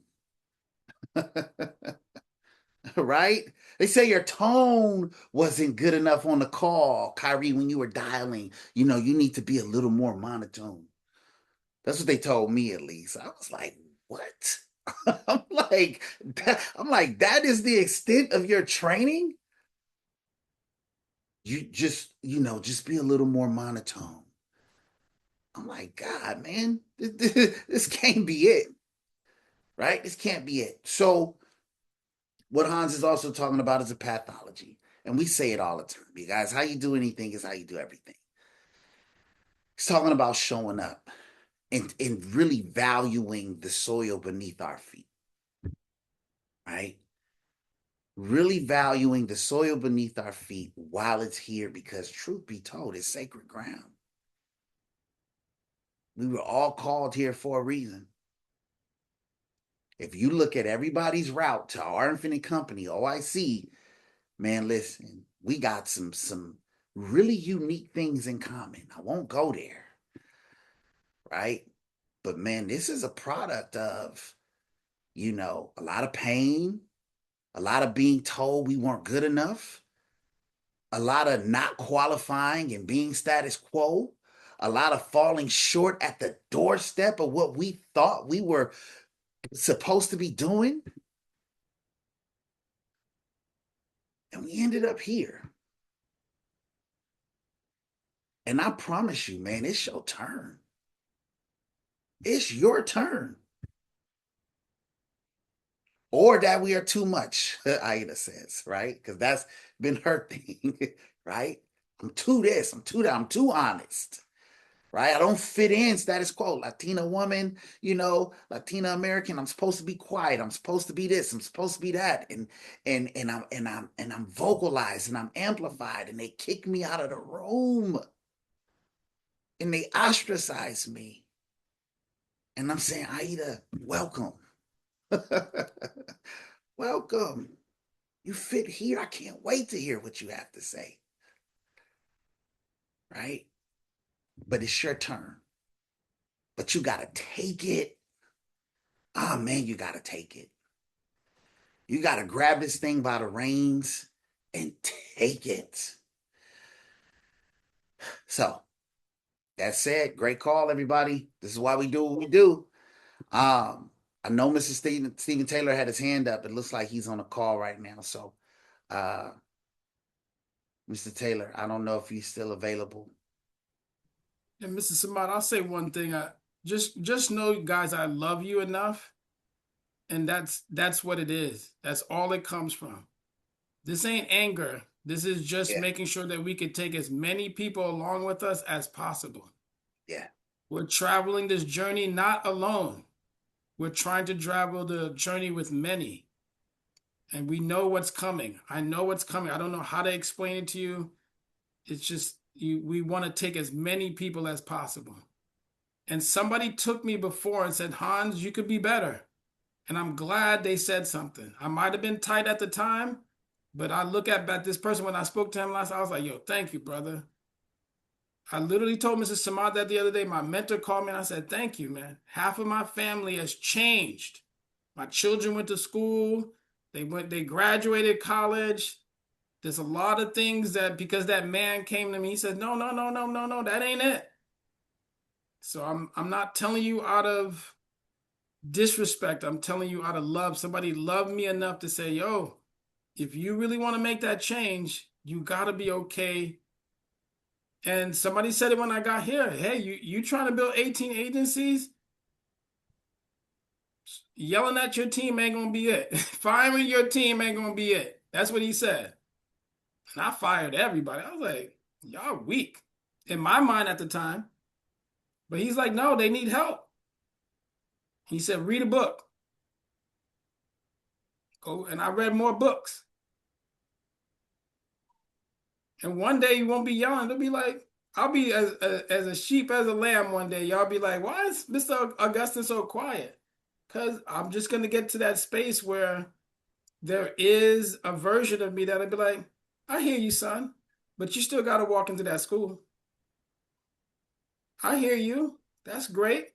Right? They say your tone wasn't good enough on the call, Kyrie, when you were dialing. You need to be a little more monotone. That's what they told me, at least. I was like, what? I'm like, that is the extent of your training? You just be a little more monotone. I'm like, God, man, this can't be it. Right? This can't be it. So what Hans is also talking about is a pathology. And we say it all the time. You guys, how you do anything is how you do everything. He's talking about showing up and really valuing the soil beneath our feet. Right? Really valuing the soil beneath our feet while it's here, because truth be told, it's sacred ground. We were all called here for a reason. If you look at everybody's route to our infinite company, OIC, man, listen, we got some really unique things in common. I won't go there, right? But man, this is a product of, a lot of pain, a lot of being told we weren't good enough, a lot of not qualifying and being status quo, a lot of falling short at the doorstep of what we thought we were supposed to be doing. And we ended up here. And I promise you, man, it's your turn. It's your turn. Or that we are too much, Aida says, right? Because that's been her thing, right? I'm too this, I'm too that, I'm too honest, right? I don't fit in status quo. Latina woman, Latina American. I'm supposed to be quiet. I'm supposed to be this. I'm supposed to be that. And I'm vocalized and I'm amplified. And they kick me out of the room. And they ostracize me. And I'm saying, Aida, welcome. Welcome. You fit here. I can't wait to hear what you have to say. Right? But it's your turn. But you got to take it. Oh, man, you got to take it. You got to grab this thing by the reins and take it. So, that said, great call, everybody. This is why we do what we do. I know Mr. Stephen Taylor had his hand up. It looks like he's on a call right now. So, Mr. Taylor, I don't know if he's still available. And Mr. Samad, I'll say one thing. Just know, guys, I love you enough, and that's what it is. That's all it comes from. This ain't anger. This is just making sure that we can take as many people along with us as possible. Yeah. We're traveling this journey not alone. We're trying to travel the journey with many. And we know what's coming. I know what's coming. I don't know how to explain it to you. It's just we want to take as many people as possible. And somebody took me before and said, Hans, you could be better. And I'm glad they said something. I might have been tight at the time, but I look at this person when I spoke to him last, I was like, yo, thank you, brother. I literally told Mrs. Samad that the other day. My mentor called me and I said, thank you, man. Half of my family has changed. My children went to school. They graduated college. There's a lot of things that, because that man came to me, he said, no, that ain't it. So I'm not telling you out of disrespect. I'm telling you out of love. Somebody loved me enough to say, yo, if you really want to make that change, you got to be okay. And somebody said it when I got here. Hey, you trying to build 18 agencies? Yelling at your team ain't gonna be it. Firing your team ain't gonna be it. That's what he said. And I fired everybody. I was like, y'all weak in my mind at the time. But he's like, no, they need help. He said, read a book. Go, and I read more books. And one day you won't be yelling. They'll be like, I'll be as a sheep as a lamb one day. Y'all be like, why is Mr. Augustine so quiet? Because I'm just going to get to that space where there is a version of me that'll be like, I hear you, son, but you still got to walk into that school. I hear you. That's great.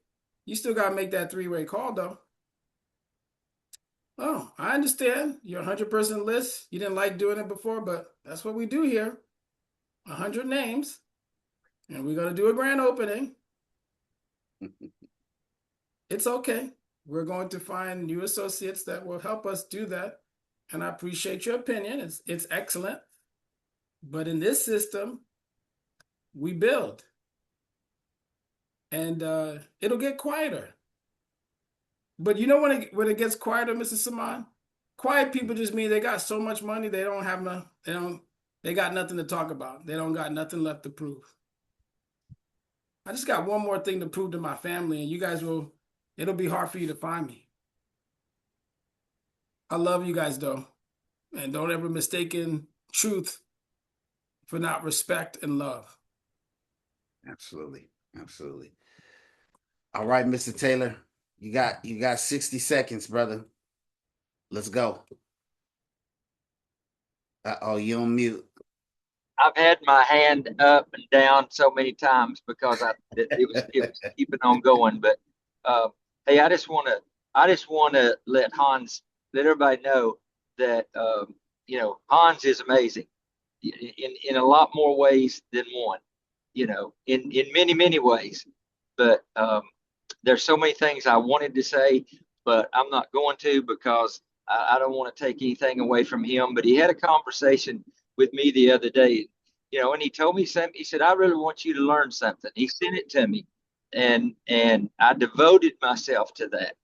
You still got to make that three-way call, though. Oh, I understand. Your 100-person list. You didn't like doing it before, but that's what we do here. 100 names. And we're going to do a grand opening. It's okay. We're going to find new associates that will help us do that. And I appreciate your opinion. It's excellent. But in this system, we build. And it'll get quieter. But you know when it gets quieter, Mr. Saman? Quiet people just mean they got so much money they got nothing to talk about. They don't got nothing left to prove. I just got one more thing to prove to my family, and you guys it'll be hard for you to find me. I love you guys though. And don't ever mistaken truth for not respect and love. Absolutely. Absolutely. All right, Mr. Taylor, you got 60 seconds, brother. Let's go. Oh, you on mute. I've had my hand up and down so many times because it was keeping on going. But hey, I just want to let everybody know that Hans is amazing in a lot more ways than one. In many ways. But there's so many things I wanted to say, but I'm not going to because I don't want to take anything away from him. But he had a conversation with me the other day, and he told me something. He said, I really want you to learn something. He sent it to me, and I devoted myself to that.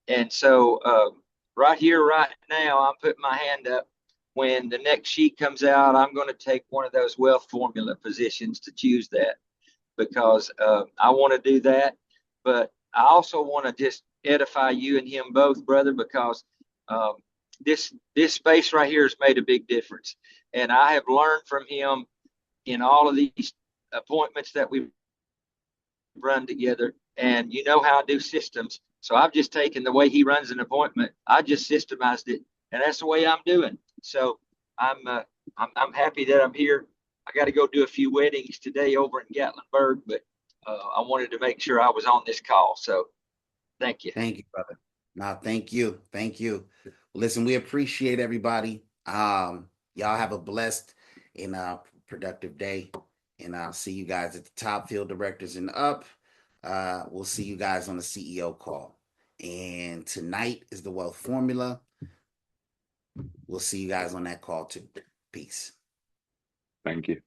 And so right here, right now, I'm putting my hand up. When the next sheet comes out, I'm going to take one of those wealth formula positions to choose that because I want to do that. But I also want to just edify you and him both, brother, because this space right here has made a big difference. And I have learned from him in all of these appointments that we've run together. And you know how I do systems. So I've just taken the way he runs an appointment. I just systemized it. And that's the way I'm doing. So I'm happy that I'm here. I got to go do a few weddings today over in Gatlinburg, but I wanted to make sure I was on this call. So thank you. Thank you, brother. No, thank you. Thank you. Listen, we appreciate everybody. Y'all have a blessed and productive day. And I'll see you guys at the top, field directors and up. We'll see you guys on the CEO call. And tonight is the wealth formula. We'll see you guys on that call too. Peace. Thank you.